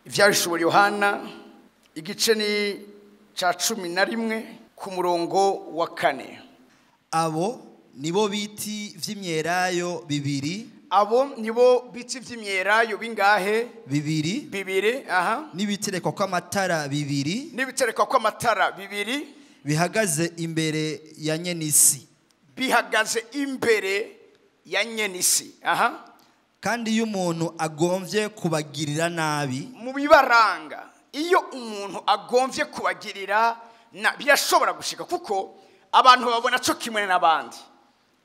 Ivyahishuriwe Yohana igice ni ca 11 ku murongo wa 4. Abo nibo biti vy'imyelayo bibiri. Abo nibo biti vy'imyelayo bingahe? Bibiri. Aha. N'ibitereko kw'amatara bibiri. N'ibitereko kw'amatara bibiri. Bihagaze imbere ya nyenisi. Bihagaze imbere ya nyenisi. Aha. Kandi iyo umuntu agomvye kubagirira nabi mu bibaranga, iyo umuntu agomvye kubagirira birashobora gushika kuko abantu babona cyo kimwe n'abandi.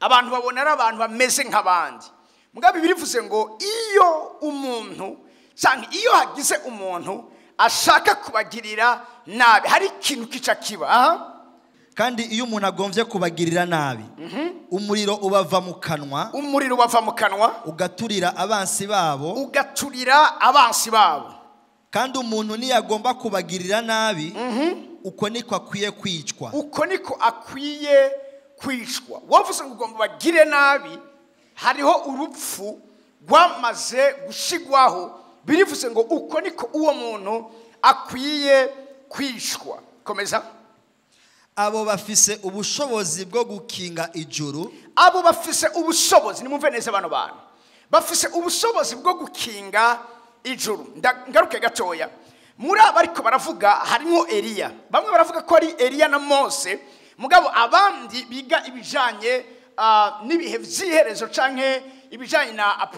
Abantu babona ari abantu bameze nk'abandi. Mugabe birivuze ngo iyo umuntu cyangwa iyo hagize umuntu ashaka kubagirira nabi hari ikintu kica kiba. Aha. Kandi iyo umuntu agomvye kubagirira nabi umuriro ubava mu kanwa. Umuriro ubava mu kanwa ugaturira abansi babo. Ugaturira abansi babo. Kandi umuntu niyagomba kubagirira nabi uko niko akwiye kwicwa. Uko niko akwiye kwicwa. Wavuze ngo ugomba bagire nabi, hariho urupfu rwamaze gushigwaho. Birivuze ngo uko niko uwo muntu akwiye kwicwa. Komeza. Abo bafise ubushobozi bwo gukinga ijuru. Abo bafise ubushobozi, nimumve neza bano bantu. Bafise ubushobozi bwo gukinga ijuru. Ngaruke gatoya. Muri abariko baravuga harimo Eliya. Bamwe baravuga ko ari Eliya na Mose. Mugabo abandi biga ibijanye n'ibihe vy'iherezo canke ibijanye na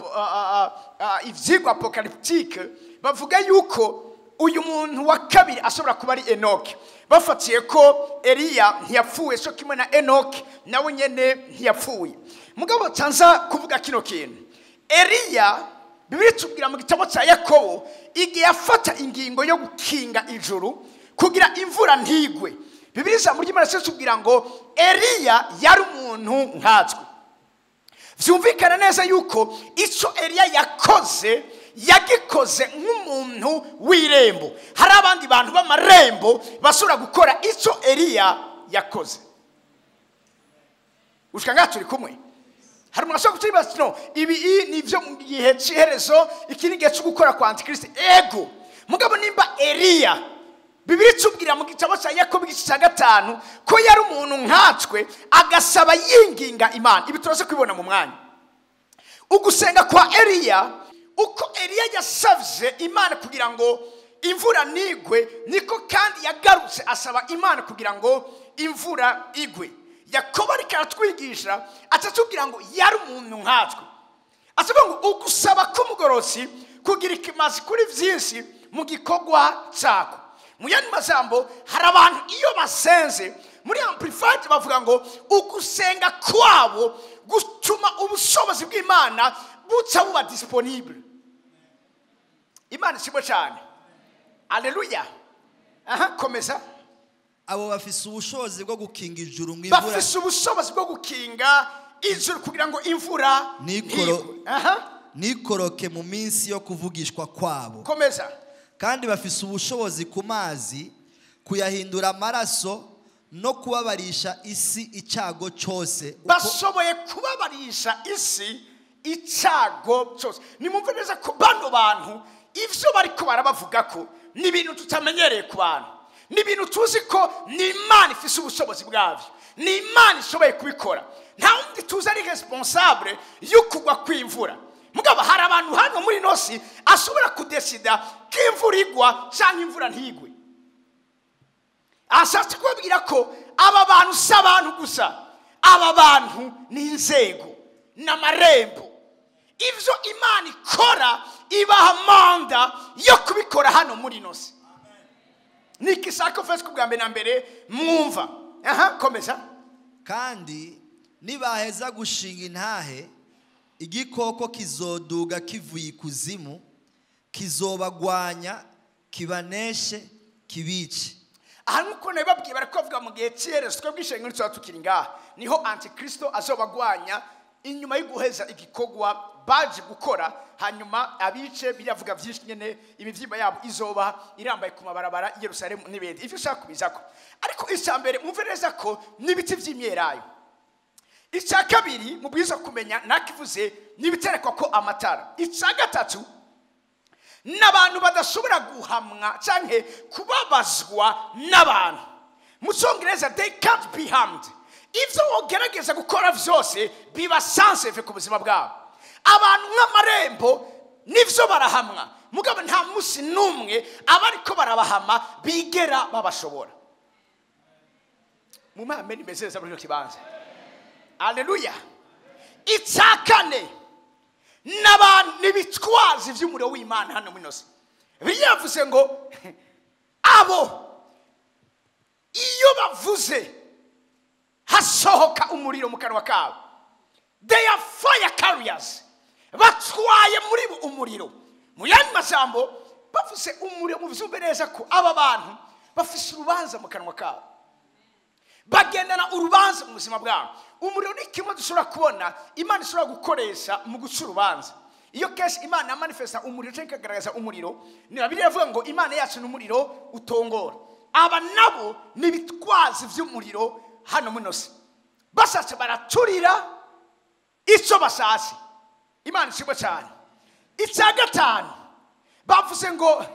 ivyigwa apocalyptique bavuga yuko uyu muntu wa kabiri ashobora kuba ari Enoki. Bafatiye ko Eliya ntiyapfuye so kimwe na Enoki nawe nyene ntiyapfuye. Mugabo tanza kuvuga kino kintu. Eliya Bibiri tubwira mu gitabo cya Yakobo igihe yafata ingingo yo gukinga ijuru kugira imvura ntigwe. Bibiri ijambo ry'Imana tubwira ngo Eliya yari umuntu nkatwe. Vyumvikana neza yuko ico Eliya yakoze yagikoze nk'umuntu w'irembo. Hari abandi bantu b'amarembo basura gukora ico Eliya yakoze. Ushikanga turi kumwe. Hari umuntu ashobora kutubibaza no ibi nivyo mu gihe cy'iherezo iki ni gihe cyo gukora kwa Antikristo. Ego mugabo nimba Eliya Bibiri tubwira mu gitabo cya Yakobo igice cya 5 ko yari umuntu nkatwe agasaba yinginga Imana. Ibi turose kwibona mu mwanya. Ugusenga kwa Eliya uko Eliya yasavye Imana kugira ngo imvura nigwe niko kandi yagarutse asaba Imana kugira ngo imvura igwe. Yakobo ariko aratwigisha atatubwira ngo yari umuntu nkatwe. Asavuga ngo ugusaba k'umugorosi kugira ikimazi kuri vyinshi mu gikogwa cyako. Mu yandi mazambo hari abantu iyo basenze muri Amplified bavuga ngo ugusenga kwabo gutuma ubushobozi bw'Imana buca buba disponible. Imana ishimwe cyane. Alleluia. Aha, komeza. Abo bafise ubushobozi bwo gukinga ijuru mw'imvura. Bafise ubushobozi bwo gukinga ijuru kugira ngo imvura nikoroke mu minsi yo kuvugishwa kwabo. Komeza. Kandi bafise ubushobozi ku mazi kuyahindura amaraso no kubabarisha isi icago cyose. Bashoboye kubabarisha isi icago cyose. Nimumve neza ko bano bantu ivyo bariko barabavuga ko ni ibintu tutamenyereye ku bantu. Ni ibintu tuzi ko ni Imana ifise ubushobozi bwavyo. Ni Imana ishoboye kubikora. Nta undi tuzi ari responsable y'ukugwa kw'imvura. Mugabo hari abantu hano muri nosi ashobora kudesida k'imvura igwa cyangwa imvura ntigwe. Ashatse kubabwira ko aba bantu si abantu gusa. Aba bantu ni inzego n'amarembo. Ivyo Imana ikora ibaha manda yo kubikora hano muri nosi. Nikishaka ufese kubwa mbere na mbere mwumva. Aha, komeza. Kandi nibaheza gushinga intahe igikoko kizoduga kivuye ikuzimu kizobagwanya kibaneshe kibice. Aha nuko nababwiye barakovuga mu gihe cy'iherezo twebwe ishengo nitwa tukiri ngaha niho Antikristo azobagwanya inyuma y'iguheza igikogwa baje gukora hanyuma abice biravuga byinshi nyene imivyimba yabo izoba irambaye ku mabarabara i Yerusalemu n'ibindi. Ivyo ushaka kubizako ariko icyambere mumve neza ko nibiti vy'imyelayo. Icya kabiri mubwiza kumenya nakivuze nibiterekwa ko amatara. Icya gatatu n'abantu badashobora guhamwa canke kubabazwa n'abantu. Mu Cyongereza they can't be harmed. Ivyo wogerageza gukora vyose biba sensitive ku buzima bwabo. Abantu nk'amarembo nivyo barahamwa, mugabo nta musi numwe abariko barabahama bigera babashobora. Mumame nimezeza muri kibanza. Haleluya. Itakane n'abantu nibitwazi vy'umuriro w'Imana hano mwinosi. Biyavuze ngo abo iyo bavuze hasohoka umuriro mu kanwa kabo. They are fire carriers. Batwaye muri umuriro. Mu yandi majambo bavuze umuriro mu vyumbe neza ko aba bantu bafise urubanza mu kanwa kabo. Bagendana urubanza mu buzima bwabo. Umuriro ni kimwe dushobora kubona Imana ishobora gukoresha mu guca urubanza. Iyo kesi Imana manifesta umuriro cyangwa ikagaragaza umuriro, ni Bibiliya ivuga ngo Imana yacu n'umuriro utongora. Aba nabo nibitwazi vy'umuriro hano munosi. Basatse baraturira icyo bashatse. Imana ishimwe cyane. Icya gatanu bavuze ngo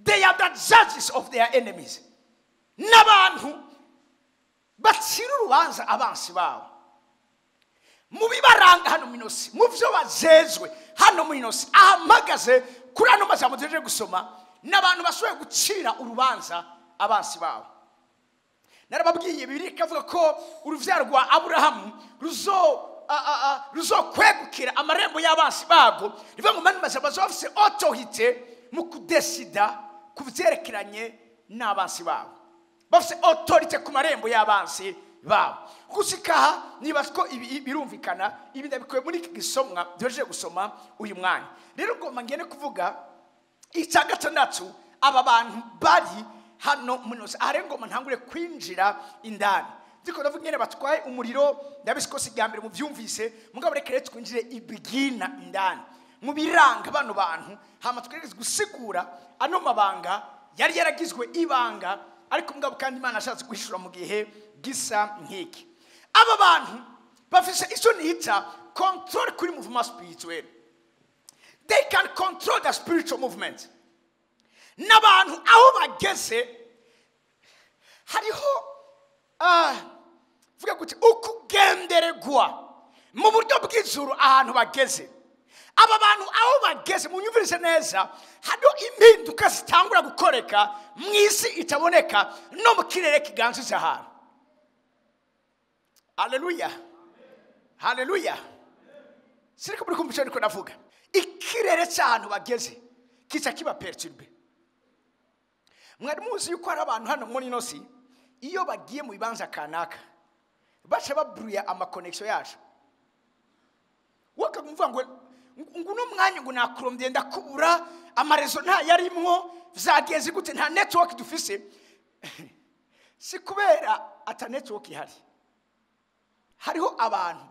they are the judges of their enemies. N'abantu bacira urubanza abansi babo. Mu bibaranga hano munosi, mu byo bazezwe hano munosi, ahamagaze kuri ano majambo tuje gusoma, n'abantu bashoboye gucira urubanza abansi babo. Narababwiye Bibiliya ikavuga ko uruvyaro rwa Aburahamu ruzo kwegukira amarembo y'abansi babo. Rivuga ngo mani majambo bafise autorité mu kudesida kuvyerekeranye n'abansi babo. Bafise autorité ku marembo y'abansi babo. Gushika niba ko birumvikana ibinda bikoye muri iki gisomwa byoje gusoma uyu mwanya. Rero ngomba ngene kuvuga icya gatandatu aba bantu bari hano munosi arengoma ntangure kwinjira indani. Diko ndavuga ngene batwaye umuriro ndabisikosi ryambere mu byumvise mugabo rekere twinjire ibigina indani. Mu biranga bano bantu hama twereze gusigura ano mabanga yari yaragizwe ibanga ariko mugabo kandi Imana ashatse guhishura mu gihe gisa nkiki. Aba bantu bafise icyo nita control kuri movement spirituel. They can control the spiritual movement. N'abantu aho bageze hariho vuga kuti ukugenderegwa mu buryo bw'ijuru ahantu bageze. Aba bantu aho bageze mu nyumvirize neza hado impinduka zitangura gukoreka mu isi itaboneka no mu kirere kiganze ahantu. Haleluya. Haleluya. Siriko muri kumvisha niko navuga. Ikirere cy'ahantu bageze kiza kiba perturbe. Mwari muzi yuko ari abantu hano muri nosi iyo bagiye mu bibanza kanaka bacha babruya ama connection yacu. Wakamvuga ngo nguno mwanya ngo nakuromye ndakubura amarezo nta yarimwo vyageze gute nta network dufise. Si kubera ata network ihari. Hariho abantu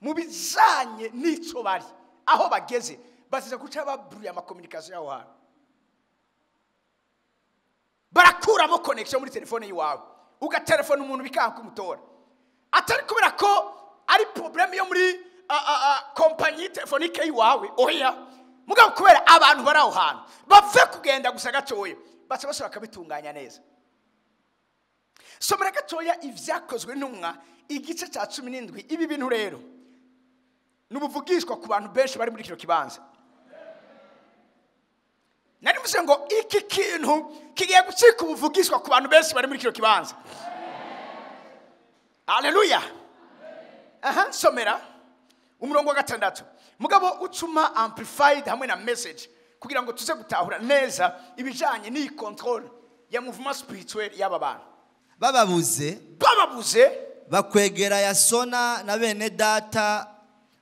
mu bizanye n'ico bari aho bageze baziza guca babruya ama communication yaho hano. Barakuramo connection muri telefone yiwawe ugaterefona umuntu bikanka kumutora atari kubera ko ari problem yo muri compagnie telefonique yiwawe oya mugabo kubera abantu baraho hano bave kugenda gusa gatoye baca basaba kabitunganya neza. Somera gatoya ivyakozwe n'umwa igice cya 17 ibi bintu rero nubuvugishwa ku bantu benshi bari muri kino kibanza. Nari mvuze ngo iki kintu kigiye gucika ubuvugishwa ku bantu benshi bari muri kino kibanza. Haleluya. Somera umurongo wa 6 mugabo ucuma amplified hamwe na message kugira ngo tuze gutahura neza ibijanye ni control ya movement spirituel y'aba bantu. Bababuze bakwegera Yasona na bene data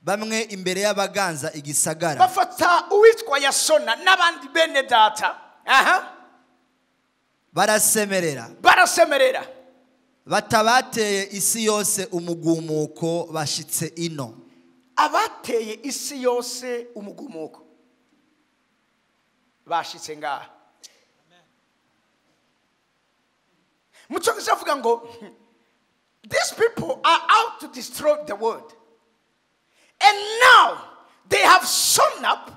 bamwe imbere y'abaganza igisagara. Bafata uwitwa Yasona n'abandi bene data. Barasemerera. Batabateye isi yose umugumuko bashitse ino. Abateye isi yose umugumuko bashitse ngaha. Muchongisha vuga ngo these people are out to destroy the world. And now they have shown up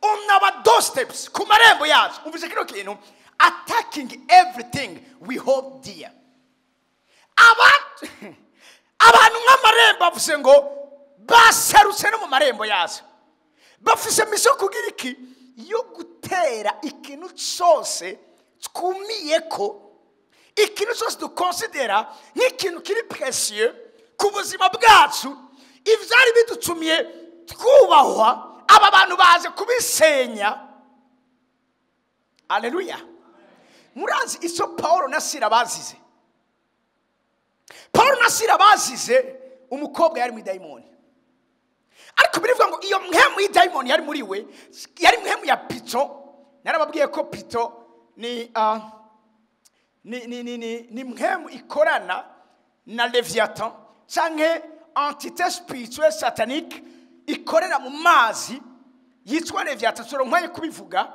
on our doorsteps, ku marembo yacu. Umvise kino kintu, attacking everything we hold dear. Abantu nk'amarembo bavuze ngo baserutse no mu marembo yacu. Bafise miso kugira iki yo gutera ikintu cyose twumiyeko, ikintu cyose dukonsidera nk'ikintu kiri précieux ku buzima bwacu, ivyari bidutumiye twubahwa, aba bantu baje kubisenya. Haleluya. Murazi iso Paulo na Sila bazize. Paulo na Sila bazize umukobwa yari mu daimoni. Ariko birivuga ngo iyo mpemu y'idayimoni yari muri we, yari mpemu ya Pito. Narababwiye ko Pito ni mpemu ikorana na Leviathan, canke entité spirituelle satanique ikorera mu mazi yitwa Leviathan. Soro nkwaye kubivuga,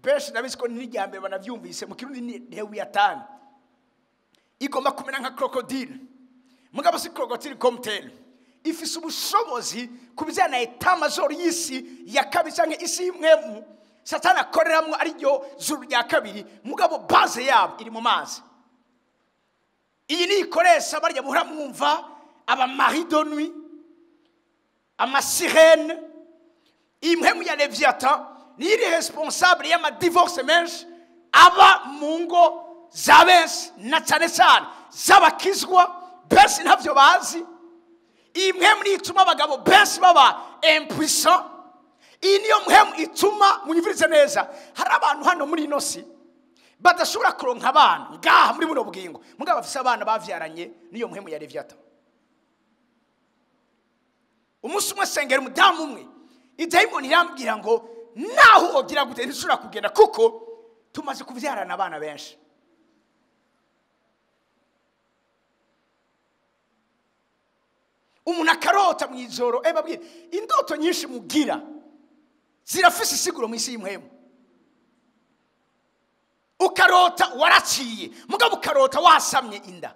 benshi nabizi ko n'ijyambere banavyumvise mu Kirundi ni Leviathan. Igomba kumera nka crocodile, mugabo si crocodile comme tel. Ifise ubushobozi kubijyana eta major y'isi ya kabiri canke isi y'imwemu Satani akoreramwo ari ryo zuru rya kabiri, mugabo base yabo iri mu mazi. Iyi ni ikoresha barya muhora mwumva aba mari de nuit, ama sirene. Imwemu ya Leviathan ni iri responsable y'ama divorce menshi aba mu ngo z'abenshi, na cyane cyane z'abakizwa benshi ntavyo bazi. Imwemu ni ituma abagabo benshi baba impuissant. Iyi niyo mpemu ituma, munyumvirize neza, hari abantu hano muri ino si badashobora kuronka abana ngaha muri buno bugingo, mugabo bafise abana bavyaranye niyo mpemu ya Leviathan. Umunsi umwe sengera umudamu umwe, idayimoni irambwira ngo naho ugira gute ntishobora kugenda kuko tumaze kuvyarana abana benshi. Umuntu akarota mw'ijoro, babwira indoto nyinshi mugira zirafise isiguro mu isi y'imwemu. Ukarota waraciye, mugabo ukarota wasamye inda.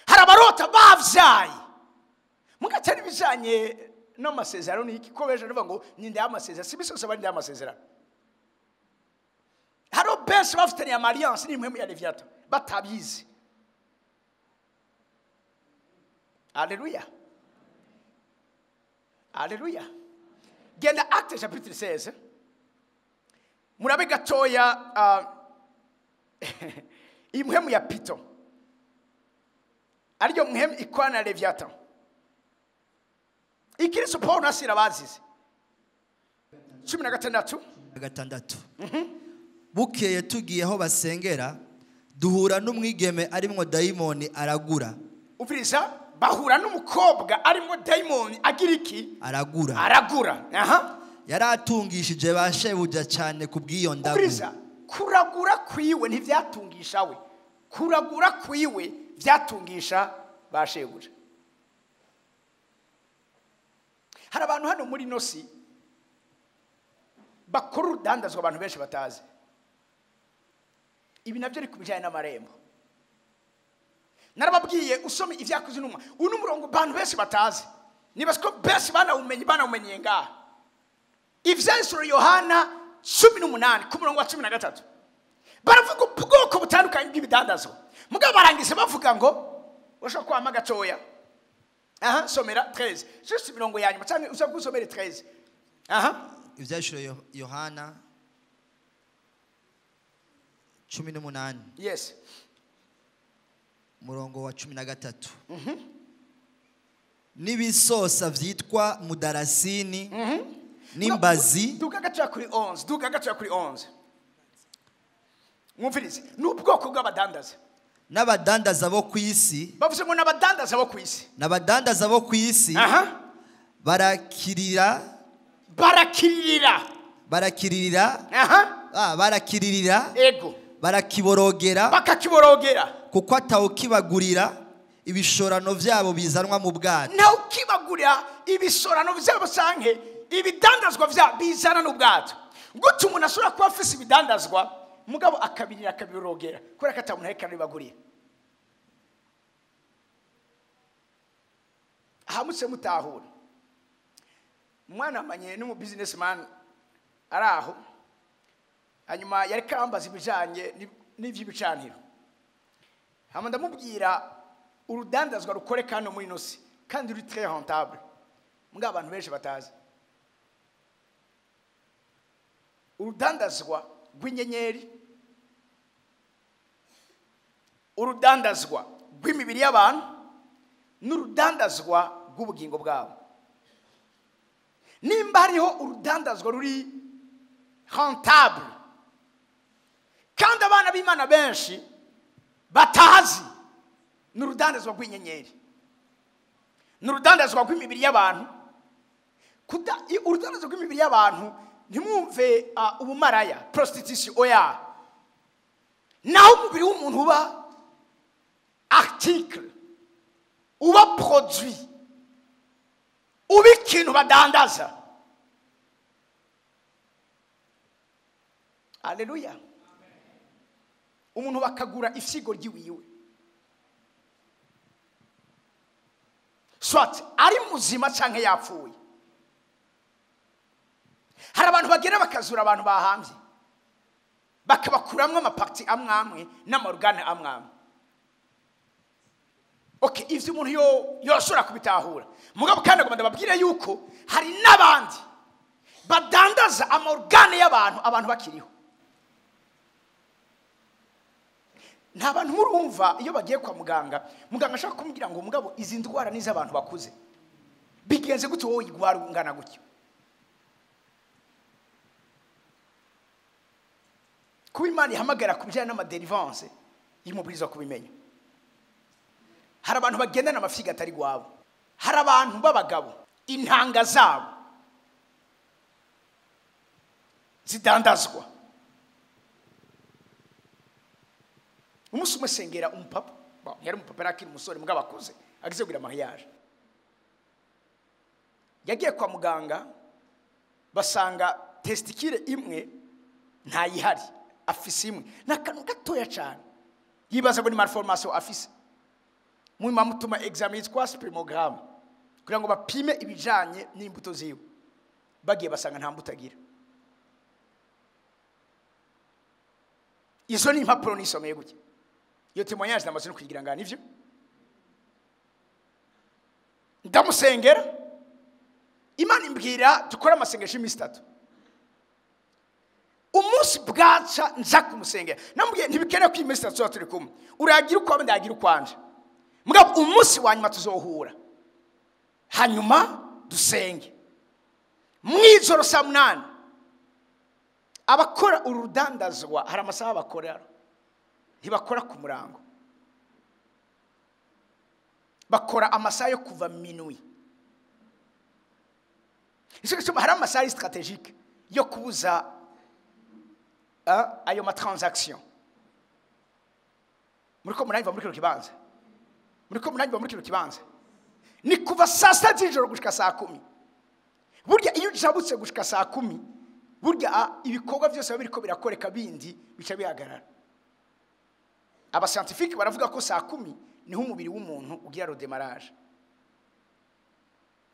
Hari abarota bavyaye, mugatari bijanye no masezerano n'iki ko beje ndavuga ngo ninde y'amasezerano, si bisose bari y'amasezerano. Hari benshi bafitanye alliance n'imwemu ya Leviathan batabizi. Alléluia. Alléluia. Genda Actes chapitre 16. Murabe gatoya imwemu ya Pito. Ariyo mwemu ikwana Leviathan. Ikiriso Paulo na Sila bazize. 16. Bukeye tugiye aho basengera, duhura n'umwigeme arimwo dayimoni aragura. Ufirisa bahura n'umukobwa arimo daimoni agira iki? Aragura. Aha. Yaratungishije bashebuja cyane kubwiyo ndagu. Ufirisa kuragura kwiwe ntivyatungisha we. Kuragura kwiwe vyatungisha bashebuja. Hari abantu hano muri nosi bakora urudandazwa abantu benshi batazi. Ibi navyo ari kubijanye n'amarembo. Narababwiye usome ivyakuze numa uno murongo bantu benshi batazi, nibasiko benshi banawumenye ngaha. Ivyanditswe Yohana 18 ku murongo wa 13 baravuga ubwoko butandukanye bw'ibidandazwa, mugabo barangize bavuga ngo ushaka kwama gatoya. Aha, somera 13 juste mirongo yanyuma cyane ushaka gusomera 13. Aha, ivyanditswe Yohana 18. Yes. Murongo wa 13. Nibisosa vyitwa mudarasini, nimbazi. Duka gacha kuri 11. Mwumvirize, n'ubwoko bw'abadandaza. N'abadandaza bo kwisi. Bavuze ngo n'abadandaza bo kwisi. N'abadandaza bo kwisi. Aha. Barakirira. Aha. Barakiririra. Ego. Barakiborogera. Bakakiborogera. Kuko atawukibagurira ibishorano vyabo bizanwa mu bwato. Na ukibagurira ibishorano vyabo sanke ibidandazwa vyabo bizana no bwato. Gutu umuntu ashobora kuba afise ibidandazwa mugabo akabirira akabirogera kubera ko atamuntu areka nibagurira. Hamutse mutahura. umwana amanye n'umu businessman araho hanyuma yari kambaza ibijanye n'ivy'ibicaniro hama ndamubwira urudandazwa rukoreka hano muri nosi kandi ruri très rentable mbwa abantu benshi batazi urudandazwa rw'inyenyeri urudandazwa rw'imibiri y'abantu n'urudandazwa rw'ubugingo bwabo nimba hariho urudandazwa ruri rentable kandi abana b'Imana benshi batazi n'urudandazwa rw'inyenyeri n'urudandazwa rw'imibiri y'abantu urudandazwa rw'imibiri y'abantu ntimwumve ubumaraya prostitution oya naho umubiri w'umuntu uba article uba produit uba ikintu badandaza. Haleluya. Umuntu bakagura ifyigo ry'iwiwe swat ari muzima canke yapfuye. Hari abantu bagera bakazura abantu bahambye bakabakuramwe amapakti amwamwe n'amorgane amwamwe. Okay, ivyo umuntu yoshora kubitahura mugabo kandi agomba ndababwire yuko hari n'abandi badandaza amorgane y'abantu abantu bakiriho. Nta bantu murumva iyo bagiye kwa muganga ashaka kumubwira ngo mugabo izi ndwara niza abantu bakuze bigenze gute wowe igwara ungana gutyo. Kuba Imana ihamagara kubijyana n'amadelivrance y'umubwirizwa kubimenya. Hari abantu bagendana amafiga atari gwabo, hari abantu b'abagabo intanga zabo zidandazwa. Umunsi umwe sengera umupapa yari umupapa arakiri umusore mugabo akuze agize kugira mariage, yagiye kwa muganga basanga testicule imwe ntayihari afise imwe n'akantu gatoya cyane yibaza ngo ni malformation afise. Mu mamutuma examen yitwa spermogramme kugira ngo bapime ibijanye n'imbuto ziwe, bagiye basanga nta mbuto agira. Izo ni impapuro nisomeye gutya, iyo témoignage namaze no kugira ngana ivyo ndamusengera Imana imbwira dukora amasengesho y'imisi 3. Umunsi bwaca nza kumusengera namubwiye ntibikene ko imisi 3 turi kumwe uragira uko ndagira ukwanje mugabo umunsi wanyuma tuzohura hanyuma dusenge. Mwijoro saa 8 abakora urudandazwa hari amasaha bakorera ntibakora ku murango, bakora amasaha yo kuva minuit. Icyo hari amasaha stratégique yo kubuza ayo matransaction. Muriko munanyva muri kino kibanza, muriko munanyva muri kino kibanza ni kuva saa 7 z'ijoro gushika saa 10. Burya iyo ujabutse gushika saa 10 burya ibikorwa byose babiriko birakoreka bindi bica bihagarara. Aba scientifique baravuga ko saa 10 niho umubiri w'umuntu ugira rodemarage.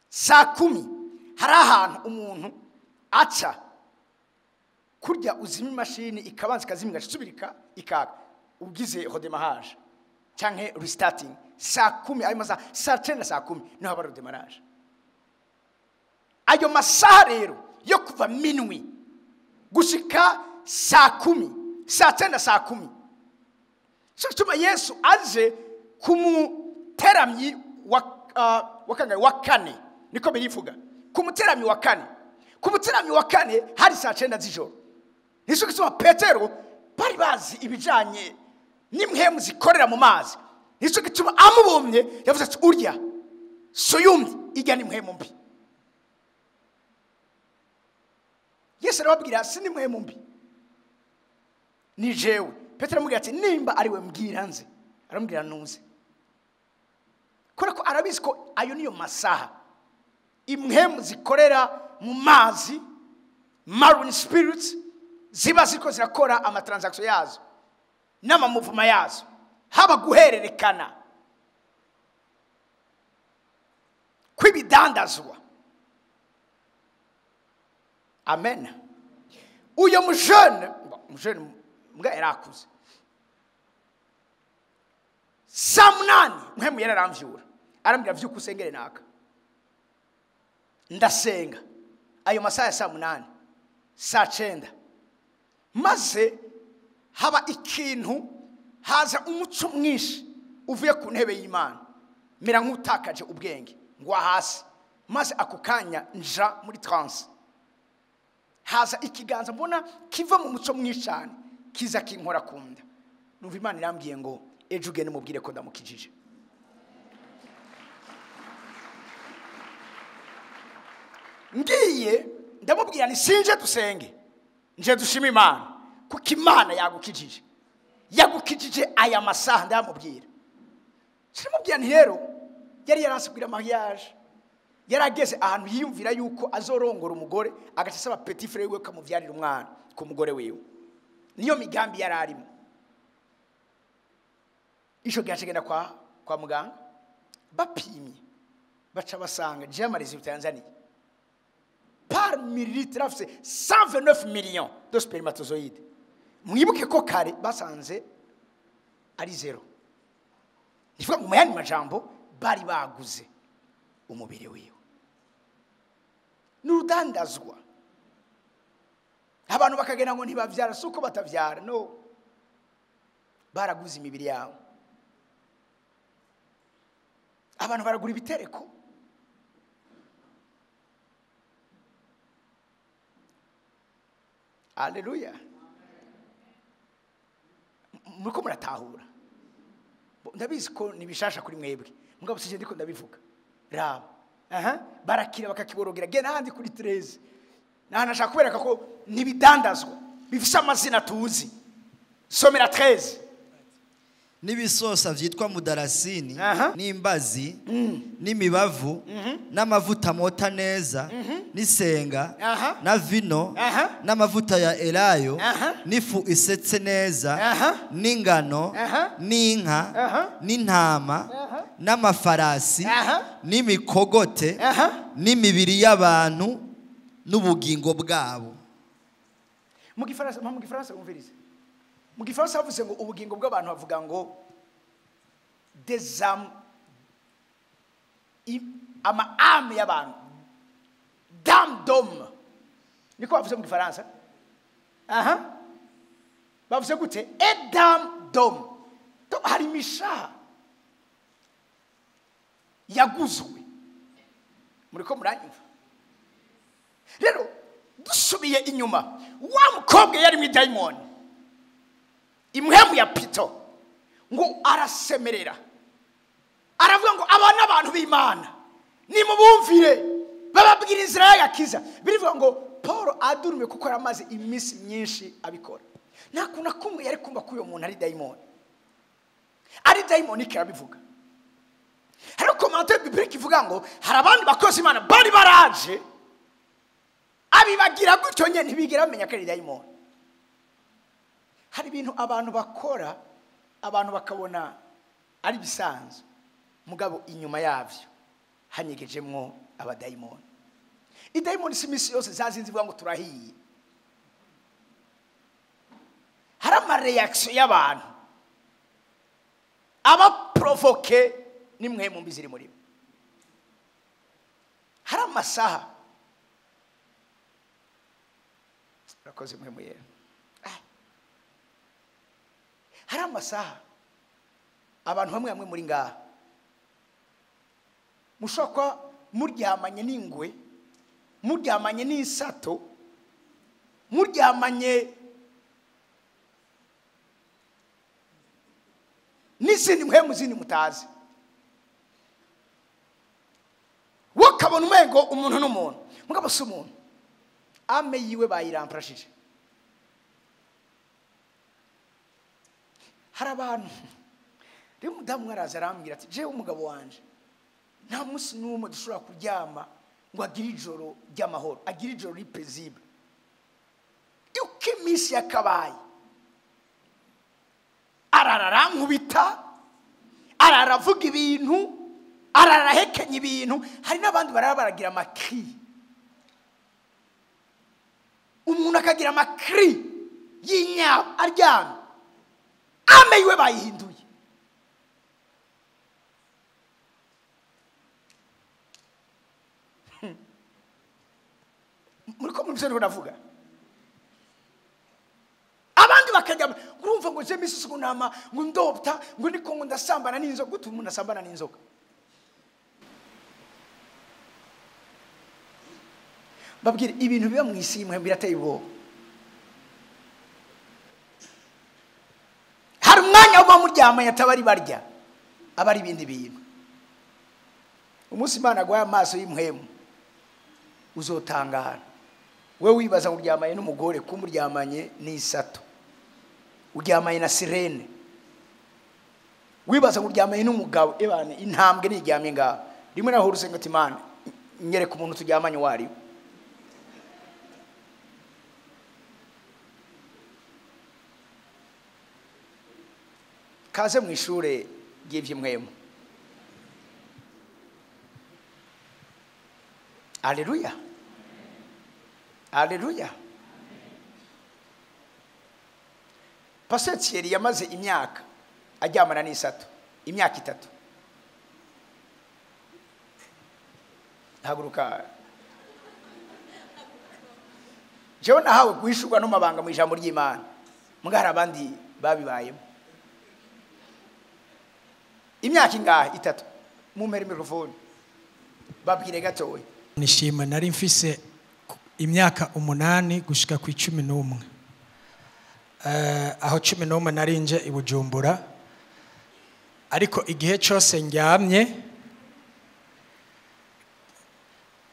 Saa 10 hari ahantu umuntu aca kurya uzima imashini ikabanza kazimira gasubirika ikaka ugize rodemarage canke restarting. Saa 10 ayo masaha saa 9 saa 10 niho haba rodemarage. Ayo masaha rero yo kuva minuit gushika saa 10 saa 9 saa 10 Situma Yesu aje kumuteramyi wa kane niko birivuga kumuteramyi wa kane. Kumuteramyi wa kane hari saa 9 z'ijoro. Niso gituma Petero bari bazi ibijanye n'imhemu zikorera mu mazi. Niso gituma amubomye yavuze ati urya soyumye ijya n'imhemu mbi. Yesu arababwira si n'imhemu mbi ni jewe. Petero amubwira ati nimba ari we mbwira nze, aramubwira nuze. Ko arabizi ko ayo niyo masaha imhemu zikorera mu mazi, marine spirits ziba ziko zirakora amatransaction yazo n'amamuvuma yazo, haba guhererekana kw'ibidandazwa. amen. Uyo mujene mbwa yarakuze saa munani mpemu yararamvyura arambwira vyuko usengere naka ndasenga ayo masaha ya saa munani saa 9 maze haba ikintu haza umuco mwinshi uvuye ku ntebe y'Imana mera nk'utakaje ubwenge ngwa hasi maze akukanya nja muri trance haza ikiganza mbona kiva mu muco mwinshi cyane kiza kinkora kunda numva Imana irambwiye ngo ejo ugende mubwire ko ndamukijije. Ngiye ndamubwira ni sinje dusenge nje dushima Imana kuko Imana yagukijije aya masaha ndamubwira. Sirimubwira nti rero yari yarasubira mariage yarageze ahantu yiyumvira yuko azorongora umugore agacasaba petit frère we kamuvyarira umwana ku mugore wiwe. Niyo migambi yararimo. Isho gashegenda kwa muganga bapimye baca basanga jamarize Tanzania par millilitre afise 129 millions de spermatozoïdes. Mwibuke ko kare basanze ari 0. Nifuka mu yandi majambo bari baguze umubiri wiwe. Nurudandazwa. Abantu bakagenda ngo ntibavyara suko batavyara no. Baraguze imibiri yabo. Abantu baragura ibitereko. Haleluya. Muriko muratahura. Ndabizi ko nibishasha kuri mwebwe. Mugabo sije ndiko ndabivuga. Raba. Barakira bakakiborogera gena handi kuri 13. Nashaka kubereka ko nibidandazwa. Bifise amazina tuzi. Somera 13. Nibisosa vyitwa mudarasini n'imbazi n'imibavu n'amavuta mota neza n'isenga na vino n'amavuta ya elayo n'ifu isetse neza n'ingano n'inka n'intama n'amafarasi n'imikogote n'imibiri y'abantu n'ubugingo bwabo. Mu Gifaransa umvirize. Mu Gifaransa bavuze ngo ubugingo bw'abantu bavuga ngo des âmes ama âme y'abantu d'âme d'homme. Niko bavuze mu Gifaransa? Bavuze gute? Et d'âme d'homme. To hari misha yaguzwe. Muriko muranyumva? Rero dusubiye inyuma wa mukobwa yari mu daimoni. Imwemu ya Pito ngo arasemerera aravuga ngo abana abantu b'Imana ni mubumvire bababwira inzira y'agakiza. Birivuga ngo Paul adurume kuko aramaze imisi myinshi abikora. Nakuna kumwe yari kumva ko uyo muntu ari daimoni. Ari daimoni kirabivuga. Hari commentaire biblique ivuga ngo hari abandi bakozi Imana bari baraje abibagira gutyo nyene ntibigera bamenya ko ari daimoni. Hari ibintu abantu bakora abantu bakabona ari bisanzwe mugabo inyuma yavyo hanyegejemwo abadaimoni. Idaimoni simisi yose zazinzi bivuga ngo turahiye. Hari ama reaction y'abantu aba provoke nimwe mu mbiziri muri. Hari amasaha rakoze mwe muye. Hari amasaha abantu bamwe muri ngaha mushokwa muryamanye n'ingwe muryamanye n'isato muryamanye n'izindi mpemu zindi mutazi wakabona umengo umuntu n'umuntu mugabo si umuntu ame yiwe bayiramprashije. Hari abantu rero mudamu mwaraza arambwira ati je umugabo wanje nta musi n'umwe dushobora kuryama ngo agire ijoro ry'amahoro agire ijoro ripaisible. Uko iminsi yakabaye ararankubita araravuga ibintu ararahekenya ibintu. Hari n'abandi barabaragira amakri umuntu akagira amakri y'inyama aryamye ame yiwe bayihinduye. Muri ko mubyo navuga abandi bakajya urumva ngo je misi sukunama ngo ndopta ngo niko ngo ndasambana n'inzoka. Gutu umuntu asambana n'inzoka? Babwire ibintu biba mu isi imwe birateye ubwoba. Hari umwanya wo muryama yatabari barya abari ibindi bintu. Umunsi Imana agwaye amaso y'imhemu uzotangara. Wewe wibaza uryamanye n'umugore kumuryamanye n'isato, uryamanye na sirene, wibaza uryamanye n'umugabo ebane intambwe niryamye ngaho rimwe naho urusenga ati Imana nyereka umuntu turyamanye wari. Kaze mu ishure ry'ivy'imwemu. Haleluya. Haleluya. Pastor Thierry yamaze imyaka aryamana n'isato, imyaka 3. Haguruka. Jewe nahawe guhishurwa no mabanga mu ijambo ry'Imana. Mugara abandi babibayemo. Imyaka ingahe? 3. Mumpere microphone. Babwire gatowe. Nishima nari mfise imyaka 8 gushika ku 11. Aho 11 nari nje i Bujumbura. Ariko igihe cyose ndyamye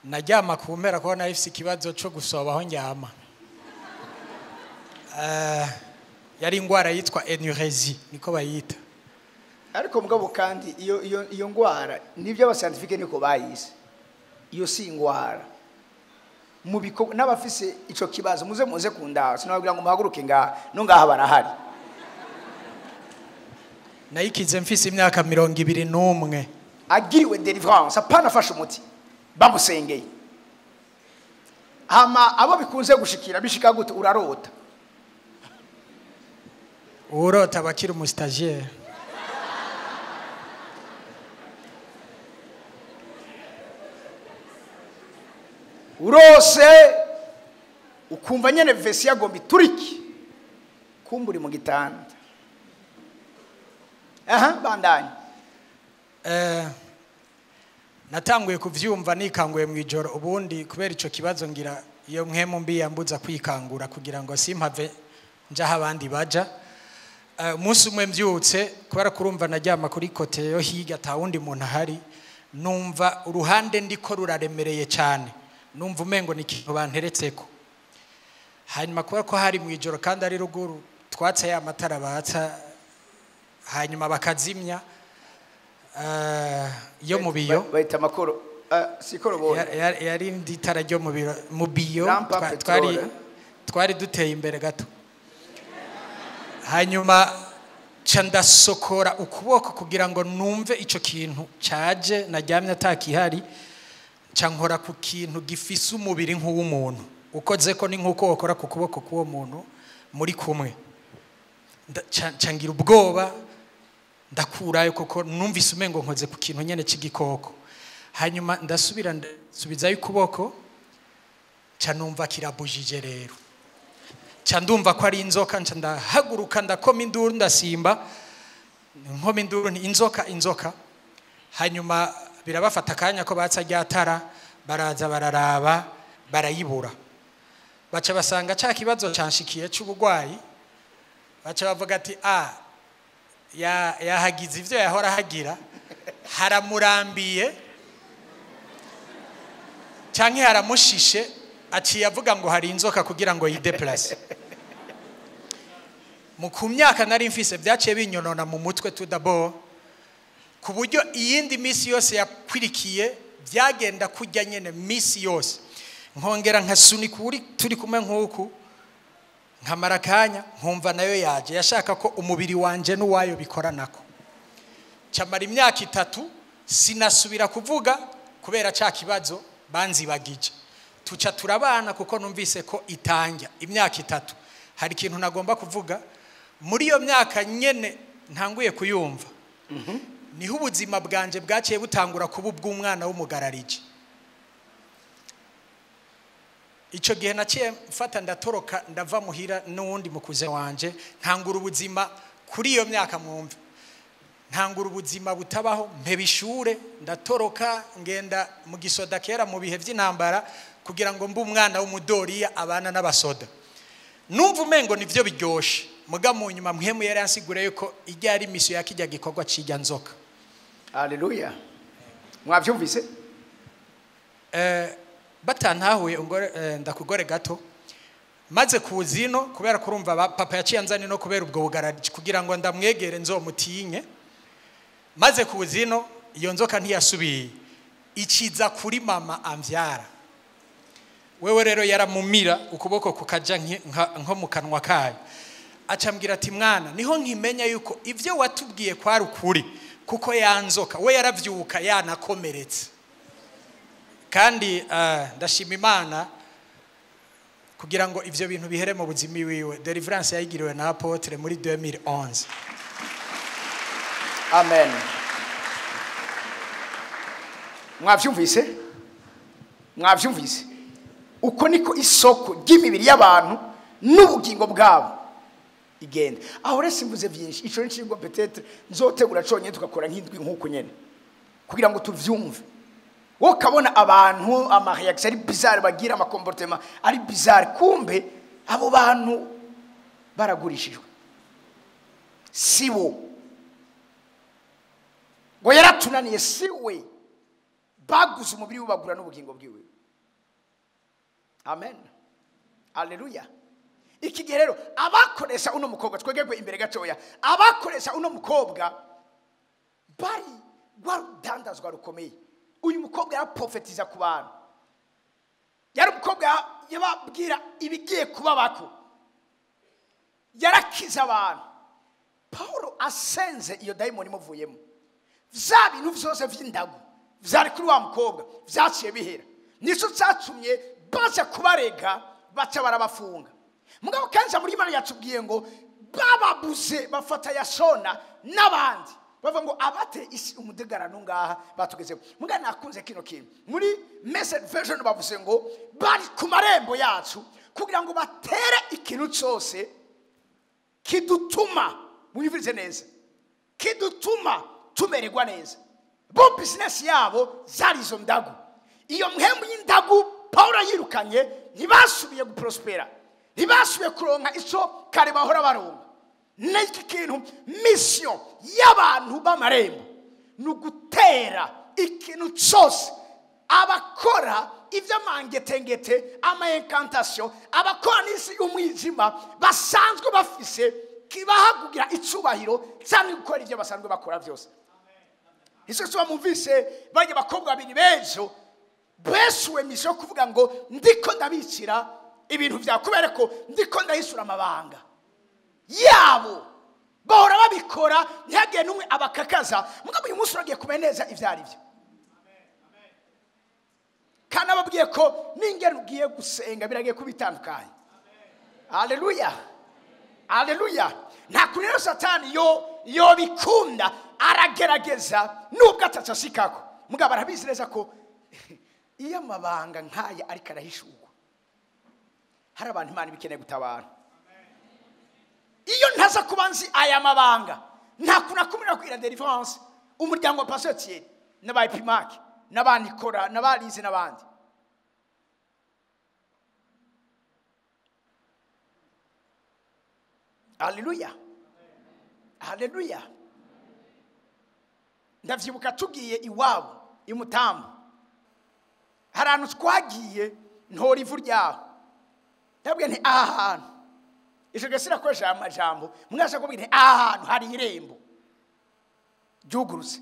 najyama kumpera ko nafise ikibazo cyo gusoba aho ndyama. Yari ingwara yitwa enuresie niko bayita. Ariko mugabo kandi iyo ngwara nivyo abascientifique niko bayise. Iyo si ingwara. Mubiko n'abafise ico kibazo muze kunda sinababwira ngo muhaguruke no ngaha barahari. Nayikize mfise imyaka 21. Agiriwe deliverance apana fasha umuti bamusengeye. Hama abo bikunze gushikira bishika gute urarota? Urota bakiri mu stagiaire. Urose ukumva nyene vesi yagomba ituriki kumburi mu gitanda. Bandanye. Natanguye kuvyumva nikanguye mu ijoro ubundi kubera ico kibazo ngira iyo mwemu mbi yambuza kwikangura kugira ngo simpave njaha abandi baja. Umunsi umwe mbyutse kubera kurumva najyama kuri kote yo higa ta wundi muntu ahari, numva uruhande ndiko ruraremereye cyane, numva umengo ni ikintu banteretseko. Hanyuma kubera ko hari mu ijoro kandi ari ruguru twatse ya matara batsa hanyuma bakazimya yo mu biyo bayita makoro sikoro bo yari nditara ryo mu biyo twari duteye imbere gato. Hanyuma candasokora ukuboko kugira ngo numve ico kintu caje najyamye atakihari, cankora ku kintu gifise umubiri nk'uw'umuntu ukoze ko ni nkuko wakora ku kuboko k'uwo muntu muri kumwe. Cangira ubwoba ndakurayo koko numvise umengo nkoze ku kintu nyene c'igikoko. Hanyuma ndasubira subizayo ukuboko canumva kirabujije rero. Candumva ko ari inzoka ndahaguruka ndakoma induru ndasimba nkoma induru ni inzoka. Hanyuma birabafata kanya ko batsa ryatara baraza bararaba barayibura, baca basanga cya kibazo canshikiye c'ubugwayi, baca bavuga ati yahagize ivyo yahora hagira, haramurambiye canke haramushishe, aciye avuga ngo hari inzoka kugira ngo yideplace. Mu kumyaka nari mfise byaciye binyonona mu mutwe tudabo ku buryo iyindi misi yose yakwirikiye byagenda kujya nyene misi yose nkongera nkasuni kuri turi kumwe nkuku nkamara kanya nkumva nayo yaje yashaka ko umubiri wanje n'uwayo bikoranako. Camara imyaka 3 sinasubira kuvuga kubera cya kibazo banzibagije. tuca turabana kuko numvise ko itanga imyaka 3. Hari ikintu nagomba kuvuga muri iyo myaka nyene ntanguye kuyumva. Niho ubuzima bwanje bwaciye butangura kuba ubw'umwana w'umugararije. Ico gihe naciye mfata ndatoroka ndava muhira n'uwundi mukuze wanje ntangura ubuzima kuri iyo myaka mwumva. Ntangura ubuzima butabaho mpeba ishure ndatoroka ngenda mu gisoda kera mu bihe by'intambara kugira ngo mbe umwana w'umudoriya abana n'abasoda. Numva umengo nivyo biryoshe muga mu nyuma mpemu yari yansigura yuko ijya ari misiyo yakijya gikorwa cijya nzoka. Haleluya. Mwavyumvise? Batantahuye ndakugore gato maze kuzino kubera kurumva papa yaciye anzani no kubera ubwo bugararije kugira ngo ndamwegere nzomutinye. Maze kuzino iyo nzoka ntiyasubiye ikiza kuri mama amvyara. Wewe rero yaramumira ukuboko kukaja nko mu kanwa kayo. Acambwira ati mwana niho nkimenya yuko ivyo watubwiye kwari ukuri kuko yanzoka we yaravyuka yanakomeretse. Kandi ndashima Imana kugira ngo ivyo bintu bihere mu buzima wiwe. Deliverance yayigiriwe na apotre muri 2011. Amen. Mwavyumvise? Mwavyumvise? Uko niko isoko ry'imibiri y'abantu n'ubugingo bwabo igenda. Aho rese mvuze byinshi ico ncirwa peut-être nzotegura conye tukakora nk'indwi nkuko nyene kugira ngo tuvyumve. Wo kabona abantu amareaction ari bizarre bagira comportement ari bizarre kumbe abo bantu baragurishijwe. Sibo ngo yaratunaniye siwe baguze umubiri w'ubagura n'ubugingo bwiwe. Amen. Haleluya. Iki gihe rero abakoresha uno mukobwa twegegwe imbere gatoya abakoresha uno mukobwa bari rwadandazwa rukomeye. Uyu mukobwa yaraprofetiza ku bantu. Yari umukobwa yababwira ibigiye kuba bako. Yarakiza abantu. Paulo asenze iyo daimoni muvuyemo. Vya bintu vyose vy'indagu vyari kuri wa mukobwa vyaciye bihera. Nico cyatumye baza kubarega baca barabafunga. Mugabo kanza muri Imana yatubwiye ngo bababuze bafata Yasona n'abandi bava ngo abate isi umudegarano ngaha batugeze. Muga nakunze kino kintu muri message version bavuze ngo bari ku marembo yacu kugira ngo batere ikintu cyose kidutuma muyivirize neza kidutuma tumererwa neza. Bo business yabo zari zo ndagu. Iyo mhembu y'indagu Paulo yirukanye ntibasubiye guprospera. Ntibasubiye kuronka ico kare bahora baronka. N'iki kintu mission y'abantu b'amarembo nugutera ikintu cyose abakora ivy'amangetengete ama incantation abakora n'isi y'umwijima basanzwe bafise kibahagugira icubahiro cyane gukora ivyo basanzwe bakora byose. Iso cyo bamuvise baje bakobwa babiri bejo besuwe misho kuvuga ngo ndiko ndabicira ibintu vya kubera ko ndiko ndahisura amabanga yabo bahora babikora ntihagiye numwe abakakaza mugabo uyu munsi uragiye kumeneza ivyari byo. Kana babwiye ko ningere ugiye gusenga biragiye kubitandukanye. Haleluya. Haleluya. Nta kunero satani yo bikunda aragerageza nubwo atacashikako mugabo arabizi neza ko iyo amabanga nkaya ariko arahishurwa hari abantu Imana bikeneye gutabara. Iyo ntaza kubanzi aya mabanga nta kunakumira kwira deliverance umuryango wa Pastor Thierry n'abayipimaki n'abandi kora n'abarize n'abandi. Haleluya. Haleluya. Ndavyibuka tugiye iwabo imutambo harantu twagiye ntori ivu ryaho ndabwiye nti ahantu ico gesira ko jambo mwasha kubwira nti ahantu hari irembo juguruse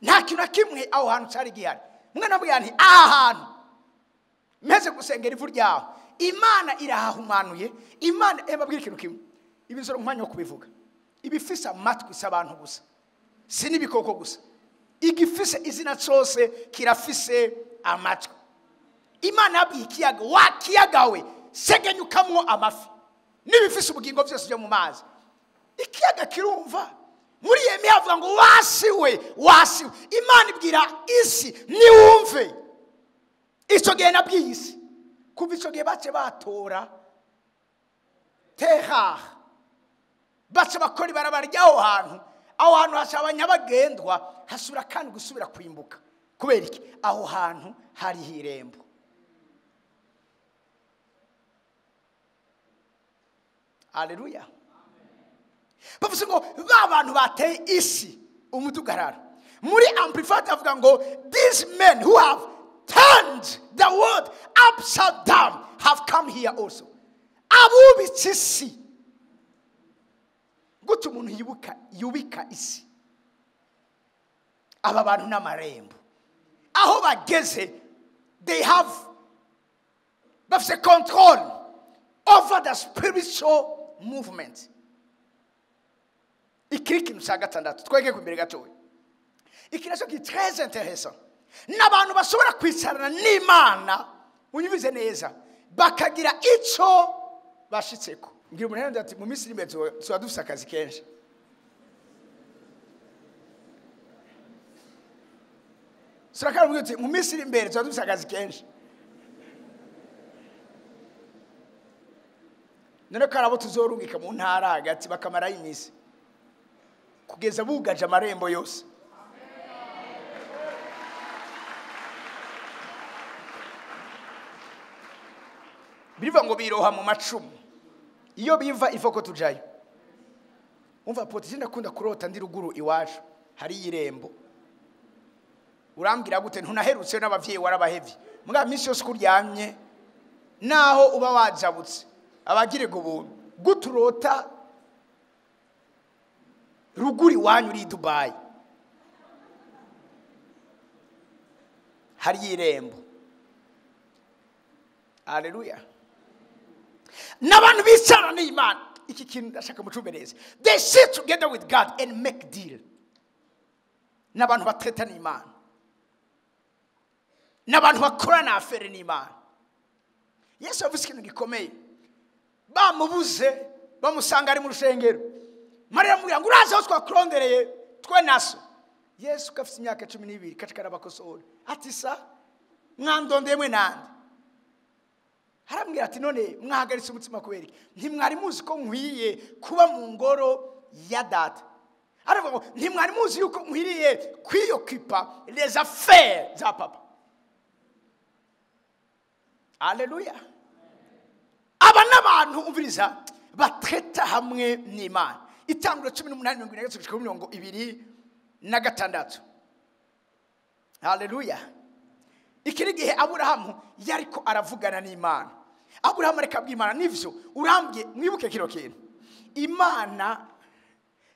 nta kintu kimwe aho hantu cyari gihari mwana bwiye nti ahantu meze gusengera ivu ryaho Imana irahahumanuye. Imana ebabwira ikintu kimwe ibizoro umwanya wo kubivuga ibifisa amatwi s'abantu gusa sini bikoko gusa igifise izina cyose kirafise amatwi. imana yabwiye ikiyaga wakiyagawe segenyukamwo amafi n'ibifise ubugingo byose byo mu mazi. Ikiyaga kirumva. Muri Yeremiya avuga ngo wasiwe. Imana ibwira isi niwumve. Icyo gihe nabwiye isi. Kuva icyo gihe bace batora Terah. Bace bakora ibarabara ry'aho hantu. Aho hantu hashaba nyabagendwa hasubira kandi gusubira kwimbuka. Kubera iki? Aho hantu hari irembo. Haleluya. Bavuze ngo ba bantu bateye isi umudugararo. Muri Amplified avuga ngo these men who have turned the world upside down have come here also. Abubitse isi. Gutu umuntu yubika isi. Aba bantu n'amarembo. Aho bageze they have control over the spiritual movement. Ikiriki cya gatandatu twege ku mbere gatowe. Ikiraso ki très intéressant. N'abantu bashobora kwicarana n'Imana unyubize neza bakagira ico bashitseko. Ngira umuntu ati mu Misiri mbezo so dufise akazi kenshi. Sirakara mugiti mu Misiri mbere so dufise akazi kenshi. None karabo tuzorungika mu ntara hagati bakamara imisi. Kugeza bugaje amarembo yose. Biriva ngo biroha mu macumu. Iyo biva ifoko tujayo. Umva potisi ndakunda kurota ndi ruguru iwacu hari irembo. Urambwira gute ntunaherutse n'abavyeyi warabahevye. Muga misi yose kuryamye naho uba wajabutse. Abagire go guturota ruguri wanyu uri Dubai. Hari irembo. Haleluya. N'abantu bicara n'Imana. Iki kintu ndashaka mucubereze. They sit together with God and make deal. N'abantu batreta n'Imana. N'abantu bakorana afere n'Imana. Yesu yavuze ikintu gikomeye. Bamubuze bamusanga ari mu rushengero. Mariya mubwira ngo uraza aho twakurondereye twe naso. Yesu kafite imyaka 12 katikara bakosora. Ati sa mwandondeye mwe nande. Harambwira ati none mwahagaritse umutima kubera iki? Ntimwari muzi ko nkwiye kuba mu ngoro ya data. Aravuga ngo ntimwari muzi yuko nkwiriye kwiyokipa les affaires za papa. Haleluya. Aba n'abantu umviriza batreta hamwe n'Imana. Itangura 18:26. Haleluya. Ikiri gihe Aburahamu yariko aravugana n'Imana. Aburahamu areka bw'Imana nivyo urambye mwibuke kiro kintu. Imana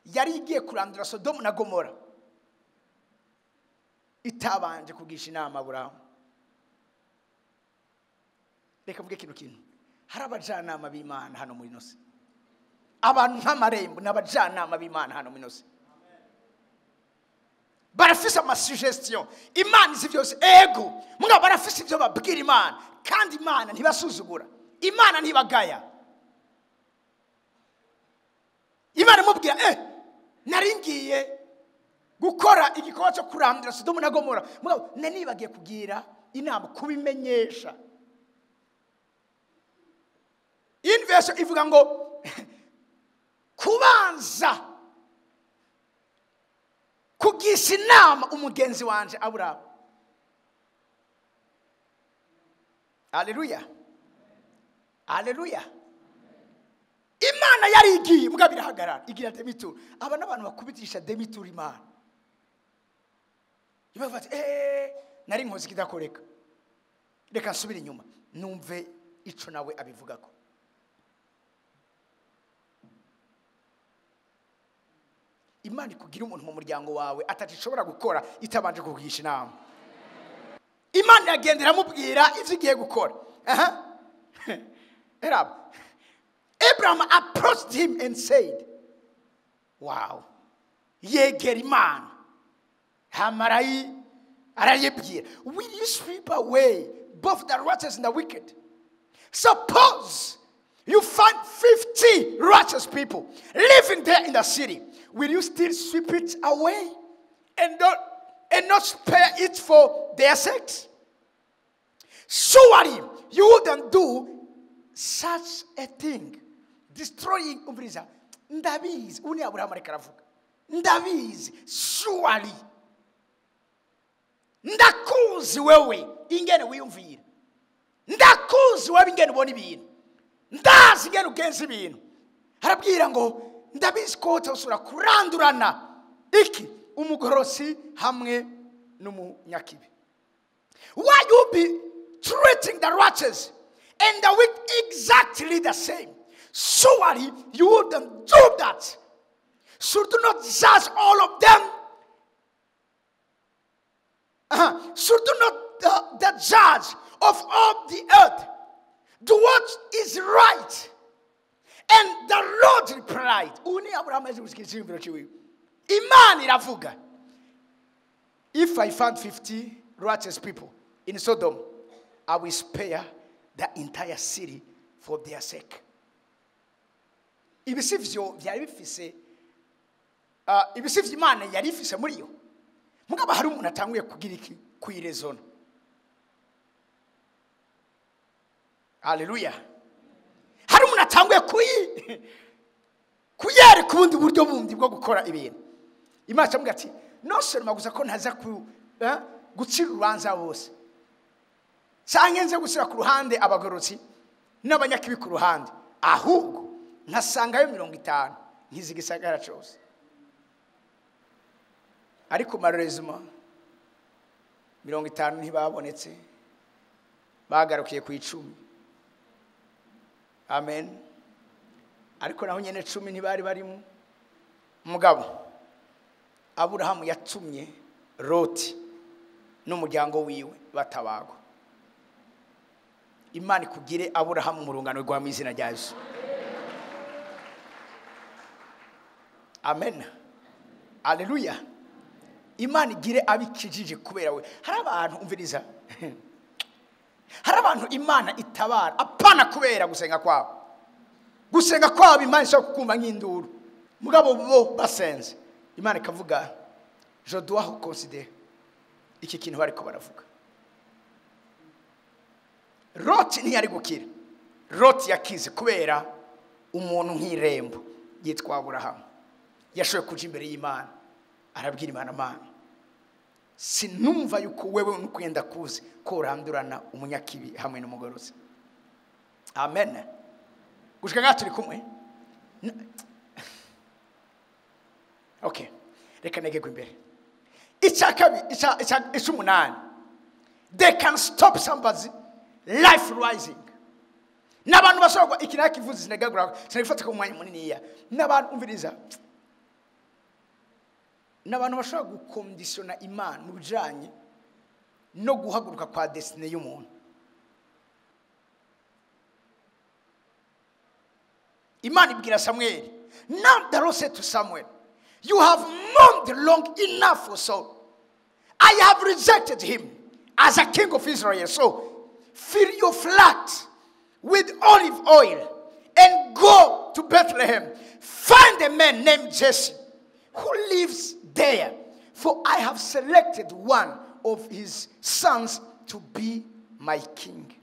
yari igiye kurandura Sodomu na Gomora. Itabanje kugisha inama Aburahamu. Reka mvuge kino kintu. Hari abajanama b'Imana hano muri nose. Abantu nk'amarembo n'abajanama b'Imana hano muri nose. Barafise ama suggestion. Imana izi byose ego. Muga barafise ibyo babwira Imana kandi Imana ntibasuzugura. Imana ntibagaya. Imana mubwira naringiye gukora igikorwa cyo kurandura Sodomu na Gomora. Muga nanibagiye kugira inama kubimenyesha. Inverse ivuga ngo kubanza kugisha inama umugenzi wanje Aburahamu. Haleluya. Haleluya. Imana yari igiye muga birahagarara igira demitur. Aba n'abantu bakubitisha demitur Imana. Ibafata nari nkoze kidakoreka. Reka nsubira inyuma numve ico nawe abivugako. Imana kugira umuntu mu muryango wawe atashobora gukora itabanje kugisha inama. Imana yagendera mubwira ivyo igiye gukora. Abraham approached him and said, wow, yegera Imana. Hamarayi arayibwira, will you sweep away both the righteous and the wicked. Suppose you find 50 righteous people living there in the city. Will you still sweep it away and not spare it for their sakes? Surely you wouldn't do such a thing. Destroying umviriza. Ndabizi. Uni Abraham rekaravuga. Ndabizi. Surely. Ndakuzi wewe ingene wiyumvira. Ndakuzi wewe ingene ubona ibintu. Ndazi ingene ugenza ibintu. Harabwira ngo ndabizi ko usura kurandurana iki umugorosi hamwe n'umunyakibi. Why you be treating the righteous and the wicked exactly the same? Surely you wouldn't do that. Should you not judge all of them? Should you not the judge of all the earth do what is right? And the Lord replied, Uni Abraham Iman iravuga. If I found 50 righteous people in Sodom, I will spare the entire city for their sake. Ibisivyo byari bifise ibisivyo Imana yari ifise muri yo. Mugaba hari umuntu atanguye kugira iki kwirezona. Hallelujah. Hari umuntu atanguye kuyere kubundi buryo bundi bwo gukora ibintu. Imana cyamubwira ati no sema gusa ko ntaza gucira urubanza bose. Cyangwa nze gusira ku ruhande abagorotsi n'abanyakibi ku ruhande. Ahubwo nkasangayo 50 nkizigisagara cyose. Ariko malheureusement 50 ntibabonetse. Bagarukiye ku 10. Amen. Ariko naho nyene 10 ntibari barimo. Mugabo Aburahamu yatumye Loti n'umuryango wiwe batabagwa. Imana ikugire Aburahamu mu rungano rwa mizina rya Yesu. Amen. Hallelujah. Imana igire abikijije kubera we. Hari abantu umviriza. Hari abantu Imana itabara apana kubera gusenga kwabo. Gusenga kwabo Imana ishaka kukumva nk'induru. Mugabo bo basenze. Imana ikavuga je dois considérer iki kintu bariko baravuga. Loti ntiyari gukira. Loti yakize kubera umuntu nk'irembo yitwa Aburahamu. Yashoye kuja imbere y'Imana. Arabwira Imana, Mana, sinumva yuko wewe nukwenda kuze ko urandurana umunyakibi hamwe n'umugorozi. Amen. Gushika gato turi kumwe. Okay. Reka negegwe imbere. It's umunani. They can stop somebody's life rising. N'abantu bashobora ikina kivuze sinegagura sinifata ko umwanya munini ya. N'abantu umviriza. N'abantu bashobora gukonditiona Imana mu bijanye no guhaguruka kwa destiny y'umuntu. Imana ibwira Samuel, now the Lord said to Samuel, you have mourned long enough for Saul. I have rejected him as a king of Israel. So fill your flask with olive oil and go to Bethlehem. Find a man named Jesse who lives there, for I have selected one of his sons to be my king.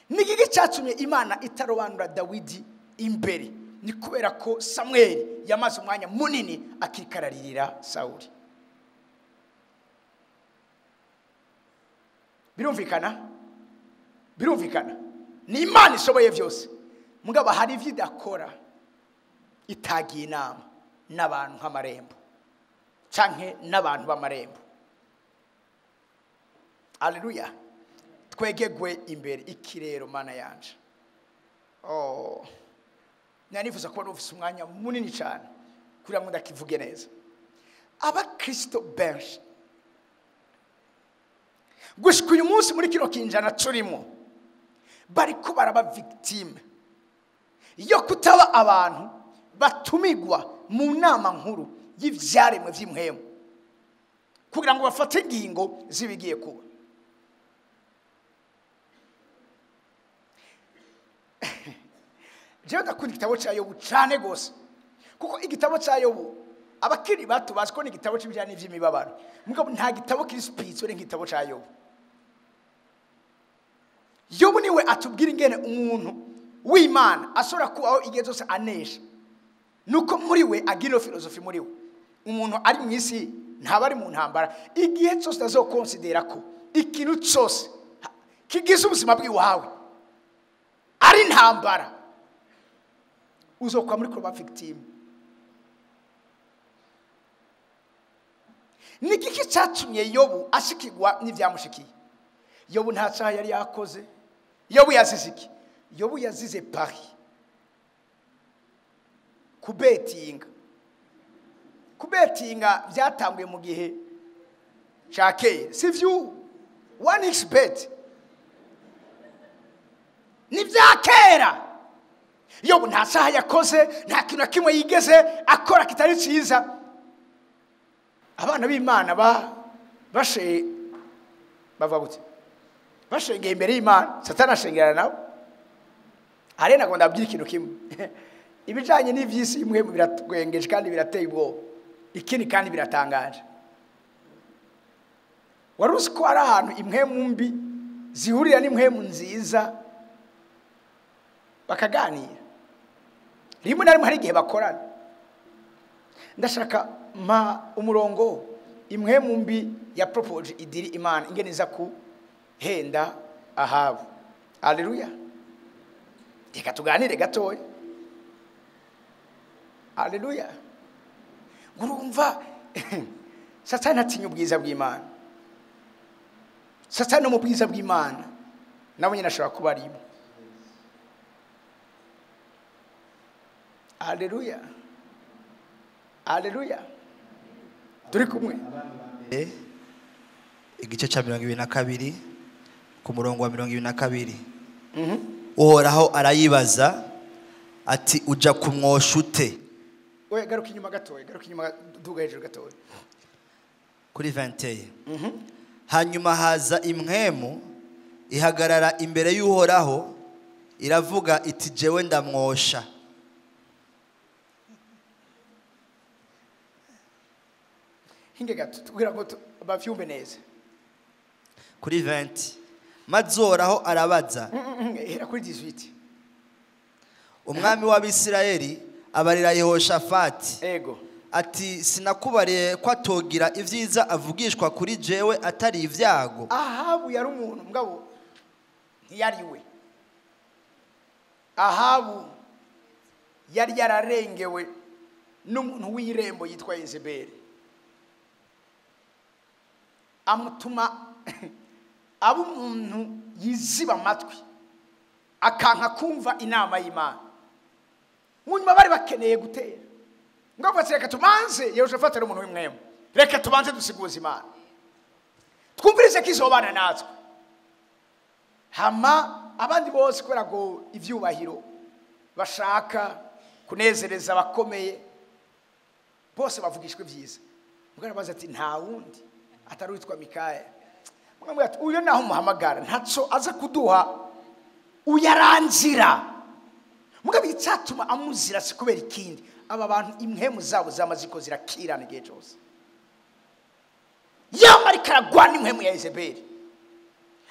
Nigige cyatumye Imana itarobanura Dawidi imbere ni kubera ko Samuel yamaze umwanya munini akikararira Sauli. Birumvikana ni Imana ishoboye byose. Mugabo hari ivyo idakora itagiye inama n'abantu nk'amarembo canke n'abantu b'amarembo. Hallelujah. Twegegwe imbere ikirero Mana yanje. Oh. Nanifuza ko ufise umwanya munini cyane kugira ngo ndakivuge neza. Abakristo benshi gushika uyu munsi muri kino kinjana turimo bari ko baraba victime yo kutaba abantu batumigwa mu nama nkuru y'ivyaremwe vy'imhemu kugira ngo bafate ingingo zibigiye kuba. jewe ndakunda igitabo cya Yobu cyane gose kuko igitabo cya Yobu abakiri bato bazi ko ni igitabo cy'ibijyanye n'ivy'imibabaro mugabo nta gitabo kiri spiritual nk'igitabo cya Yobu. Yobu niwe atubwira ingene umuntu w'Imana ashobora kubaho igihe cyose anesha nuko muri we agira filosofi muri we. Umuntu ari mu isi ntaba ari mu ntambara igihe cyose azokonsidera ko ikintu cyose kigize ubuzima bw'iwawe ari ntambara uzokwa muri kuba victim. Nigiki cyatumye Yobu ashikirwa n'ivyamushikiye? Yobu nta cyaha yari yakoze. Yobu yazize iki? Yobu yazize pari. Kubetinga byatanguye mu gihe cya kera. Sivyo 1xbet ni bya kera. Yobu nta cyaha yakoze, nta kintu kimwe yigeze akora kitari cyiza. Abana b'Imana bashengeye imbere y'Imana, Satani ashengerana nabo. Arena ngo ndabwira ikintu kimwe. Ibijanye n'ivyisi imwe biratwengeje kandi birateye ubwoba. Ikindi kandi biratangaje. Waruzi ko ari ahantu impwemu mbi zihurira n'impwemu nziza bakaganira. Rimwe na rimwe hari igihe bakorana. Ndashaka umurongo impwemu mbi ya propose idiri Imana ingene iza ku henda Ahabu. Haleluya. Reka tuganire gatoya. Haleluya. Urumva Satani atinya ubwiza bw'Imana. Satani mu bwiza bw'Imana nawe nyine ashobora kuba arimo. Haleluya. Haleluya. Turi kumwe. Igice cya 22 ku murongo wa 22. Uhoraho arayibaza ati uja kumwosha ute? Oya garuka inyuma gatoya, duga hejuru gatoya. Kuri 21. Hanyuma haza impwemu ihagarara imbere y'Uhoraho iravuga iti jewe ndamwosha. Hinge gato tugira ngo bavyumve neza. Kuri 20 maze Uhoraho arabaza. Era kuri 18. Umwami w'Abisirayeli abarira Yehoshafati. Ego. Ati sinakubariye ko atogira ivyiza avugishwa kuri jewe atari ivyago. Ahabu yari umuntu mugabo ntiyari we. Ahabu yari yararengewe n'umuntu w'irembo yitwa Yezebeli. Amutuma abo umuntu yiziba amatwi akanka kumva inama y'Imana. Munyuma bari bakeneye gutera. Ngabo reka tumanze Yehoshafati ari umuntu w'imwemo. Reka tubanze dusiguza Imana. Twumvirize kizobana natwe. Hama abandi bose kwera go ivyubahiro bashaka kunezereza abakomeye bose bavugishwe vyiza. Mugana baza ati nta wundi atari witwa Mikaya. Muganga ati uyo naho muhamagara ntaco aza kuduha uyaranzira. Mugabo itsatuma amuzira sikubera ikindi. Aba bantu impwemu zabo zamaziko zirakirana igihe cyose. Yamari karagwana impwemu ya Yezebeli.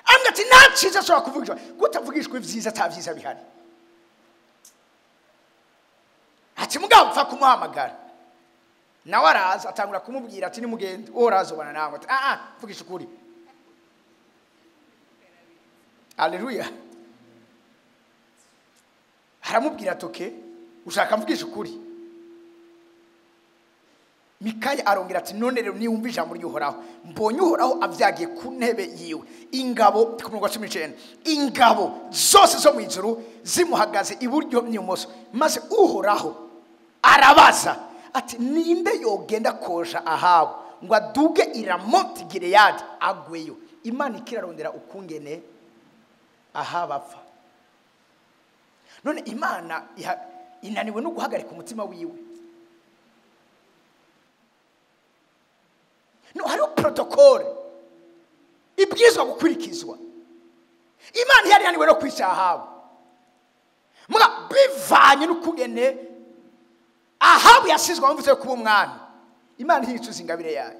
Ambwa ati naciza ashobora kuvugishwa. Gutavugishwa ivyiza atavyiza bihari. Ati mugabo upfa kumuhamagara. Nawe araza atangura kumubwira ati ni mugende orazo bana nawe ati vugisha ukuri. Haleluya. Haramubwira toke ushaka mvugisha ukuri. Mikaya arongera ati none rero niwumva ijambo ry'Uhoraho mbonye Uhoraho avyagiye ku ntebe yiwe ingabo ku murongo wa 19 ingabo zose zo mu ijuru zimuhagaze iburyo n'ibumoso maze Uhoraho arabaza ati ninde yogenda koja Ahabu ngo aduge Iramoti Gileyadi agweyo. Imana ikirarondera ukungene Ahabu apfa. None Imana inaniwe no guhagarika umutima wiwe. No hari protocol ibwizwa gukurikizwa. Imana yari yaniwe no kwica Ahabu. muga bivanye n'ukugene Ahabu yasizwe amavuta yo kuba umwami. Imana ntiyicuza ingabire yayo.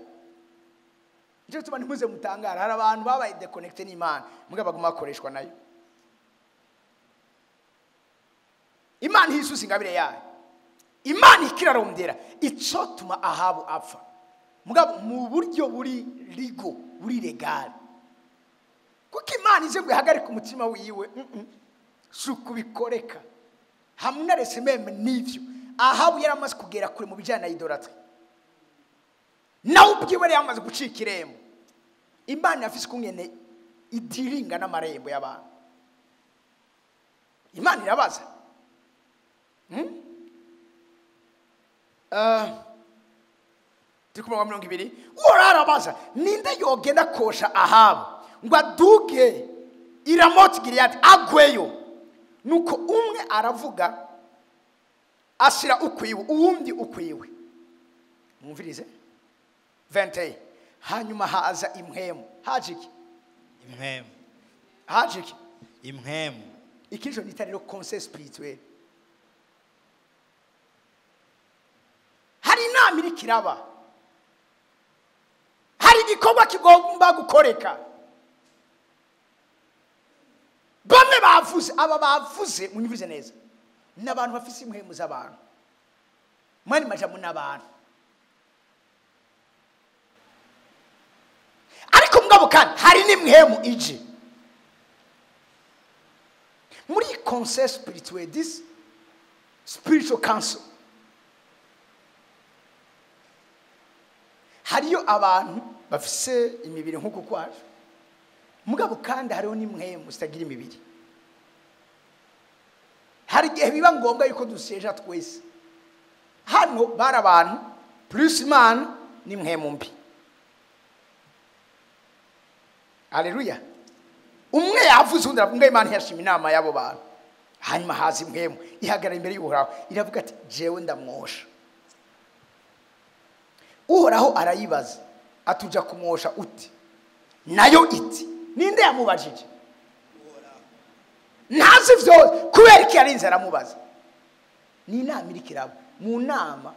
Nicyo gituma ntimuze mutangara, hari abantu babaye deconnected n'Imana muga baguma bakoreshwa nayo. Imana ntiyicuza ingabire yayo. Imana ikirarondera icotuma Ahabu apfa. Muga mu buryo buri ligo, buri legal. Kuko Imana ize ngo ihagarike umutima wiwe, sukubikoreka. Hamwe rese meme nivyo. Ahabu yaramaze kugera kure mu bijana na idolatry. Nawe ubwiwe yamaze gucika irembo. Imana yafise kungene idiringa n'amarembo y'abantu. Imana irabaza. Turi ku murongo wa 20. Urarabaza ninde yogenda kosha Ahabu ngo aduge i Ramoti Gileyadi agweyo. Nuko umwe aravuga asira ukwiwe uwundi ukwiwe. Mwumvirize 20. Hanyuma haza imhemu. Hajiki imhemu. Hajiki Imhemu. Ikijo nitariro conseil spirituel. Hari inama iri kiraba. Hari igikorwa kigomba gukoreka. Bamwe bavuze, aba bavuze munyumvize neza. N'abantu bafise imhemu z'abantu. Mwani majamu n'abantu. Ariko mugabo kandi hari n'imhemu ije. Muri conseil spirituel, this spiritual council. Hariyo abantu bafise imibiri nkuko kwaje. Mugabo kandi hariho n'imhemu zitagira imibiri. Hari gihe biba ngombwa yuko duseja twese. Hano bari abantu plus Imana n'imhemu mbi. Haleluya. Umwe yavuze undi aravuga Imana yashima inama yabo bantu. Hanyuma haza imhemu ihagarara imbere y'Uhoraho iravuga ati jewe ndamwosha. Uhoraho arayibaza atuja kumwosha uti. Nayo iti ninde yamubajije? Uhoraho. Ntazi vyose kubera iki yarinze aramubaza. Ni inama iri kirabo. Mu nama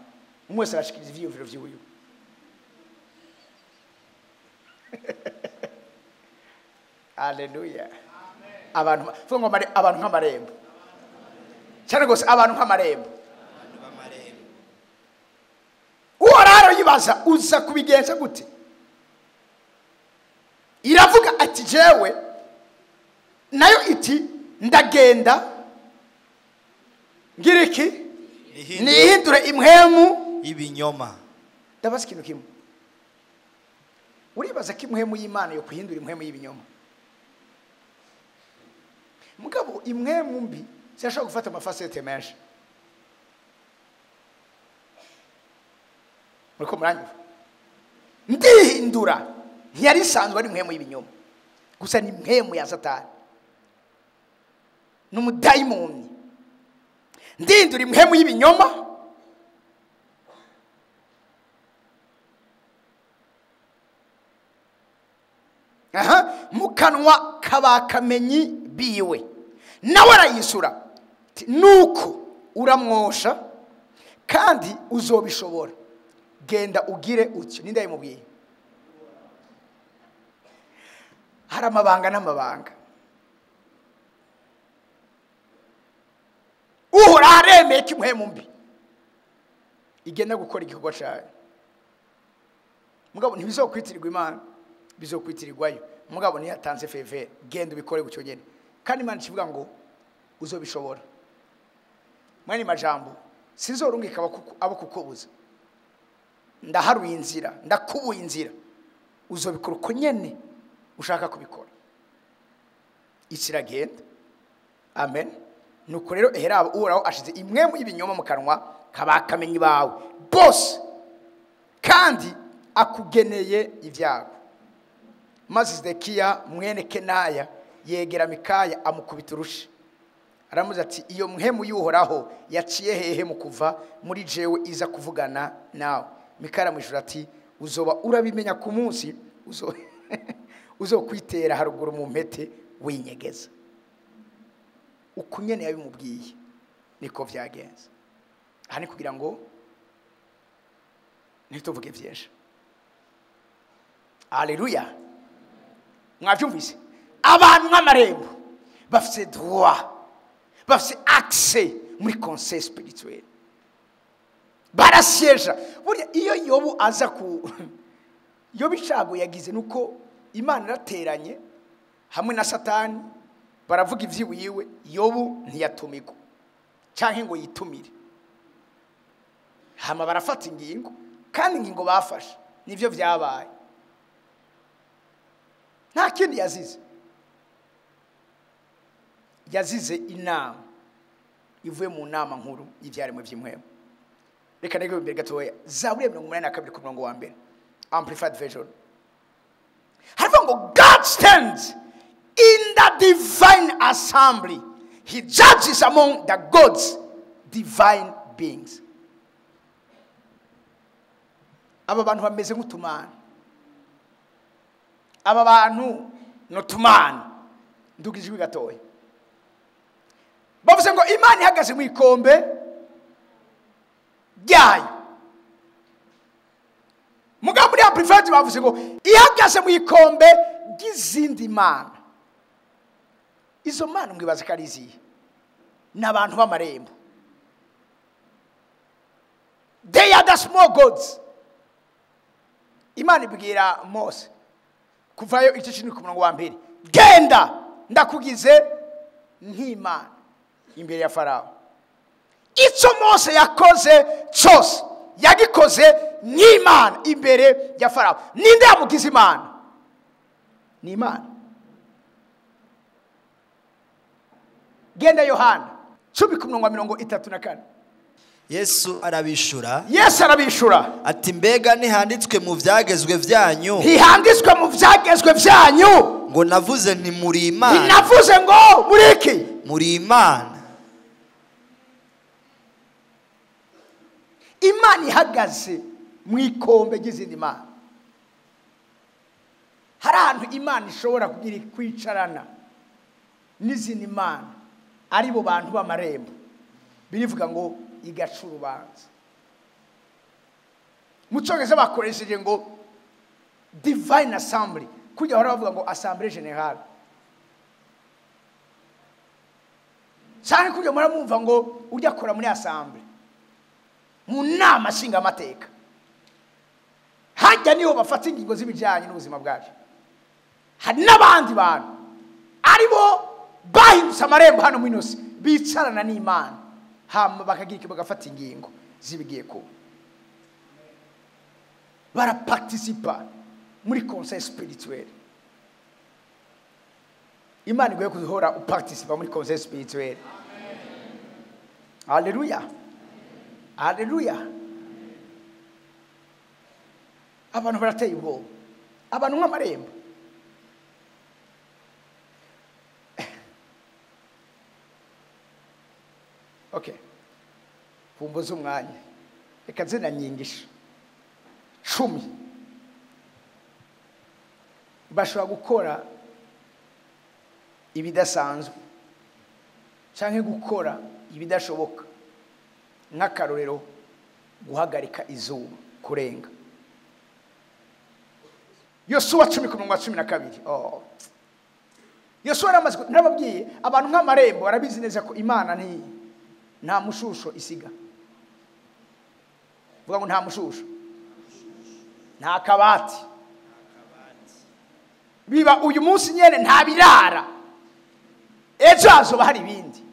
umwese arashikiriza ivyiyumviro vyiwe. Haleluya. Abantu fungo mare abantu nk'amarembo. Cyane gose abantu nk'amarembo. Uhoraho yibaza uza kubigenza gute? Iravuga ati jewe nayo iti ndagenda ngiriki nihindure imhemu ibinyoma. Ndabaza ikintu kimwe. Uribaza ko imhemu y'Imana yo kuhindura imhemu y'ibinyoma? Mugabo imhemu mbi zashaka gufata amafasete menshi. Muriko muranyura? Ndihindura ntiyari sanzwe ari imhemu y'ibinyoma. Gusa ni imhemu ya Satani. N'umudaimoni. Ndihindura imhemu y'ibinyoma. Mukanwa kabakamenyi biwe. Nawe arayisura. Nuko uramwosha kandi uzobishobora. Genda ugire utyo. Ninde yamubwiye? Hari amabanga n'amabanga. Uhoraho aremeye ko imhemu mbi igenda gukora igikorwa cyayo. Mugabo ntibizokwitirwa Imana, bizokwitirirwayo. Mugabo niyatanze feve genda ubikore gucyo nyene. Kandi Imana kivuga ngo uzobishobora. Mwani majambo sinzorungika abo kukubuza. Ndaharuye inzira, ndakubuye inzira. Uzobikora uko nyene ushaka kubikora. Isiragenda. Amen. Nuko rero eherabo Uhoraho ashize imwemu y'ibinyoma mu kanwa kabakamenyi bawe bose kandi akugeneye ibyago. Maze Zedekiya mwene Kenaya yegera Mikaya amukubita urushi. Aramuza ati iyo mhemu y'Uhoraho yaciye hehe mu kuva muri jewe iza kuvugana nawe? Mikaya aramwijura ati uzoba urabimenya ku munsi uzokwitera haruguru mu mpete winyegeza. Ukunyene yabimubwiye. niko byagenze. Aha ni kugira ngo ntituvuge byinshi. Haleluya. Mwabyumvise? Abantu nk'amarembo bafite droit, bafite accès muri conseil spirituel. Barasyeja. Burya iyo Yobu aza ku Yobu icago yagize nuko Imana irateranye hamwe na Satani baravuga ivyiwiwe, Yobu ntiyatumirwa canke ngo yitumire. Hama barafata ingingo kandi ingingo bafashe nivyo vyabaye. Nta kindi yazize. Yazize inama ivuye mu nama nkuru y'ivyaremwe vy'imwemo. Reka ndege imbere gatoya. Zaburi 82 ku murongo wa mbere. Amplified version. Haravuga ngo God stands in the divine assembly. He judges among the gods, divine beings. Aba bantu bameze nk'utumana. Aba bantu no tumana. Ndugijwe gatoya. Bavuze ngo Imana ihagaze mu ikombe ryayo. Mugabo muri Amplified bavuze ngo ihagaze mu ikombe ry'izindi mana. Izo mana mwibaza ko ari izihe? N'abantu b'amarembo. They are the small gods. Imana ibwira Mose kuvayo igice kinini ku murongo wa mbere, genda ndakugize nk'Imana imbere ya Farao. Icyo Mose yakoze cyose yagikoze nk'Imana imbere ya Farao. Ninde yamugize Imana? Ni Imana. Genda Yohana 10:34. Yesu arabishura. Yesu arabishura Ati mbega ntihanditswe mu vyagezwe vyanyu. Ntihanditswe mu vyagezwe vyanyu. Ngo navuze nti muri Imana. Navuze ngo muri iki? Muri Imana. Imana ihagaze mu ikombe ry'izindi mana. Hari ahantu Imana ishobora kugira kwicarana n'izindi mana, ari bo bantu b'amarembo. Birivuga ngo igaca urubanza. Mu Cyongereza bakoresheje ngo divine assembly, kujya hora bavuga ngo assemblée générale. Cyane kujya muramumva ngo ujya kora muri assemblée, mu nama nshinga amateka. Hajya niho bafata ingingo z'ibijyanye n'ubuzima bwacu. Hari n'abandi bantu aribo bahindutse amarembo hano muri Inosi bicarana n'Imana, hama bakagira iki bagafata ingingo zibigiye ko baraparticipa muri conseil spirituel. Imana igoye kuhora uparticipa muri conseil spirituel. Haleluya. Haleluya. Abantu barateye ubwoba. Abantu nk'amarembo. Okay. Kumbuza umwanya. Reka nzina nyingisha. 10 bashobora gukora ibidasanzwe canke gukora ibidashoboka, nk'akarorero guhagarika izuba kurenga. Yosuwa 10:12. Yosuwa aramaze nababwiye abantu nk'amarembo arabizi neza ko Imana nta mushusho isiga. Vuga ngo nta mushusho, nta kabati. Biba uyu munsi nyene nta birara, ejo hazoba hari ibindi.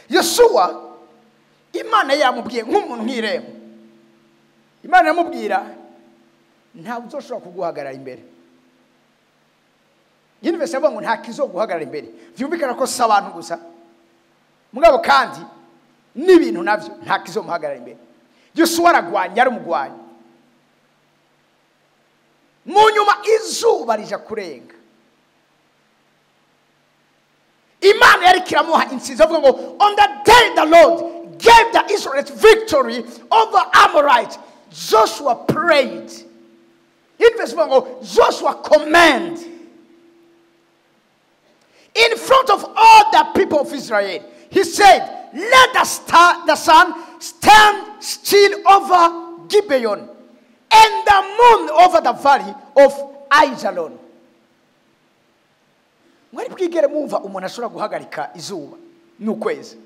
Yosuwa Imana yamubwiye nk'umuntu nk'irembo. Imana yamubwira nta uzoshobora kuguhagarara imbere. Yinvese ngo nta kizoguhagarara imbere. Vyumvikana ko si abantu gusa, mugabo kandi n'ibintu navyo nta kizomuhagarara imbere. Yosuwa aragwanya, ari umugwanyi. Mu nyuma izuba rija kurenga, Imana yari kiramuha insinzi avuga ngo on the day the Lord gave the Israelites victory over Amorites, Joshua prayed. Yinvese ngo Joshua command. in front of all the people of Israel. He said, let the sun stand still over Gibeon, and the moon over the valley of Ajalon. Mwari bwigere mumva umuntu ashobora guhagarika izuba n'ukwezi?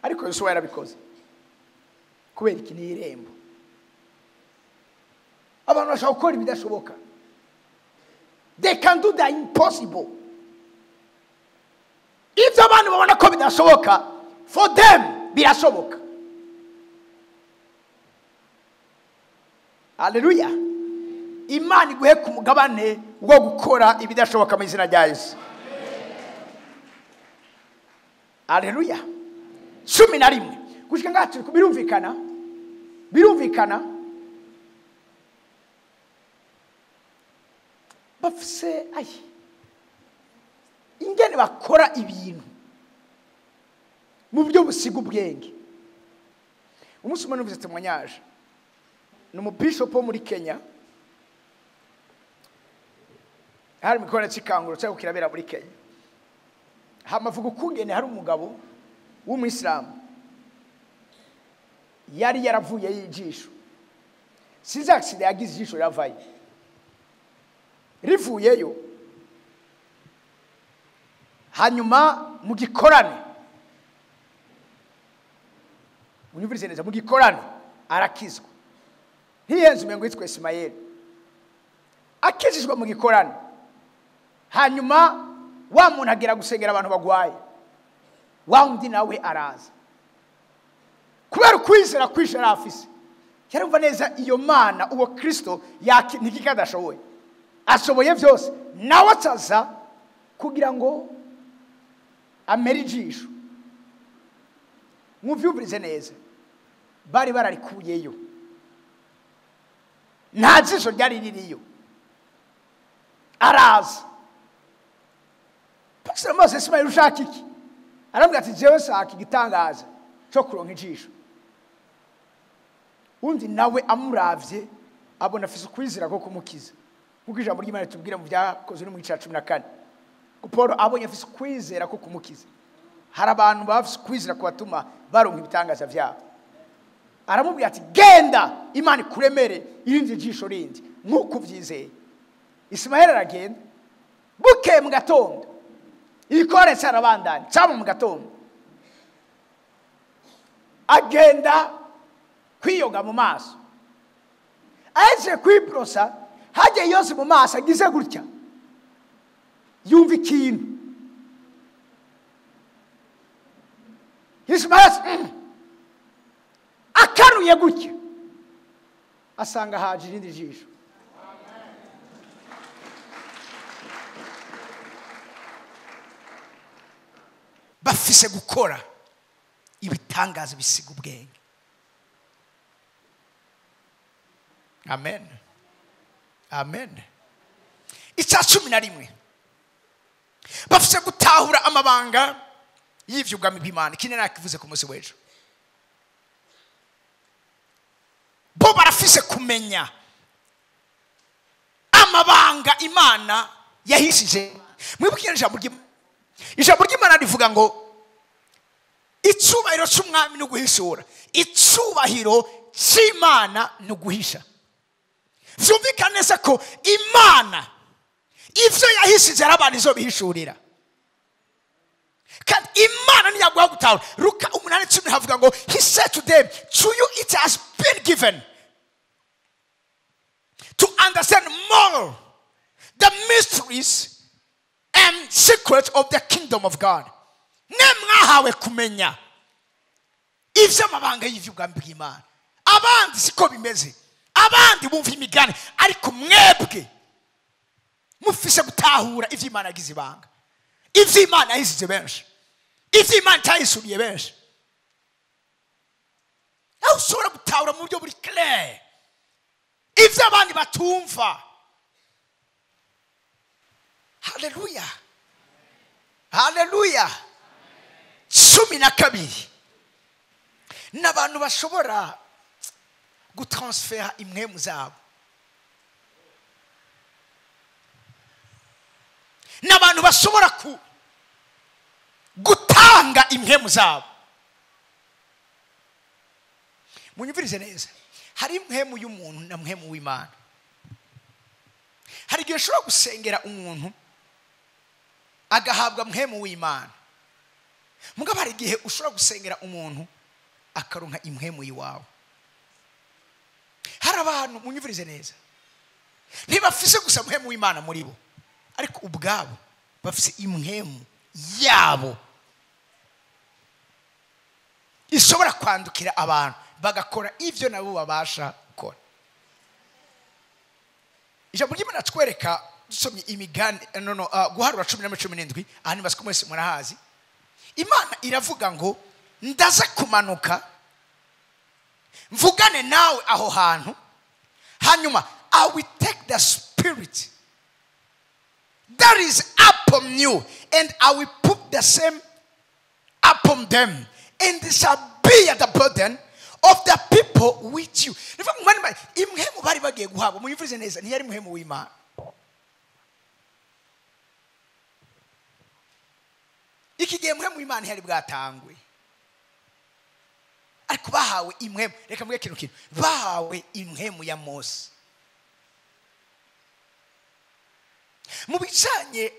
Ariko Yosuwa yarabikoze kubera iki ni irembo. Abantu bashaka gukora ibidashoboka. They can do the impossible. If abantu babona ko bidashoboka, for them birashoboka. Hallelujah. Imana iguhe ku mugabane wo gukora ibidashoboka mu izina rya Yesu. Hallelujah. 11 gushika ngati birumvikana bafise ingene bakora ibintu mu buryo busiga ubwenge. Umunsi umwe numvise témoignage n'umubishop wo muri Kenya, hari mikora cy'ikanguro cyo kirabera muri Kenya. Hamavuga ukungene hari umugabo w'umuyisilamu yari yaravuye y'ijisho. Sinzi accident yagize ijisho yavaye. Rivuyeyo hanyuma mu gikorane, unyumvirize neza, mu gikorane arakizwa. Ntiyenze umengo yitwa Ismael. Akizizwa mu gikorane, hanyuma wa muntu agera gusengera abantu bagwaye, wa undi nawe araza kubera kwizera kwishara afise. Yarumva neza iyo Mana uwo Kristo ntikikadashoboye, ashoboye byose, nawe ataza kugira ngo amere ijisho. Muvyumvirize neza, bari bararikuyeyo, nta jisho ryari ririyo. Araza Pastor Moses Ismail ushaka iki? Arambwira ati jewe saka igitangaza cyo kuronka ijisho. Undi nawe amuravye abona afise kwizera ko kumukiza. Kuko ijambo ry'Imana tubwira mu byakozwe no mu gice 14. Ko Paul abonye afise kwizera ko kumukiza. Hari abantu bafise kwizera kubatuma baronka ibitangaza vyabo. Aramubwira ati genda Imana ikuremere irindi jisho rindi nkuko vyizeye. Ismael aragenda, buke mu gatondo ikore cyarabandanye cyaba mu gatondo, agenda kwiyoga mu maso. Aje kwibrosa, haje yose mu maso agize gutya, yumva ikintu. Ismael akaruye gutya, asanga haje irindi jisho. Bafise gukora ibitangaza bisiga ubwenge. Amen. Amen. Icya 11 bafise gutahura amabanga y'ivyugami b'Imana. Kine nakivuze ku munsi w'ejo. Bo barafise kumenya amabanga Imana yahishije. Mwibukire ijambo ry'Imana rivuga ngo icubahiro c'umwami no guhishura, icubahiro c'Imana no guhisha. Vyumvikana neza ko Imana ivyo yahishije arabana izo bihishurira. Kandi Imana niyaguha gutahura. Luka 8:10 havuga ngo he said to them, to you it has been given to understand more the mysteries and secrets of the kingdom of God. Nemwahawe kumenya ivyo amabanga y'ivyugami bw'Imana. Abandi siko bimeze, abandi bumva imigani, ariko mwebwe mufise gutahura ivyo Imana yagize ibanga, ivyo Imana yahishije benshi, ivyo Imana itahishuriye benshi. Aho ushobora gutahura mu buryo buri clair ivyo abandi batumva. Hallelujah. Hallelujah. 12 n'abantu bashobora gutransfera imwe muzabo. n'abantu bashobora gutanga impemu zabo. Munyumvirize neza, hari impemu y'umuntu na mpemu w'Imana. Hari igihe ushobora gusengera umuntu agahabwa mpemu w'Imana, mugabo hari igihe ushobora gusengera umuntu akaronka impemu y'iwawe. Hari abantu, munyumvirize neza, ntibafise gusa mpemu w'Imana muri bo, ariko ubwabo bafise impemu yabo ishobora kwandukira abantu bagakora ivyo nabo babasha gukora. Ijambo ry'Imana twereka dusomye Imigani Guharura 10:17, aha nibasiko mwese murahazi. Imana iravuga ngo ndaza kumanuka mvugane nawe aho hantu, hanyuma I will take the spirit that is upon you and I will put the same upon them, and they shall bear the burden of the people with you. Imhemu bari bagiye guhabwa, munyumvirize neza, ntiyari muhemu w'Imana. Iki gihe muhemu w'Imana ntiyari bwatangwe, ariko bahawe imhemu. Reka mvuge kintu, bahawe imhemu ya Mose. Mu bijanye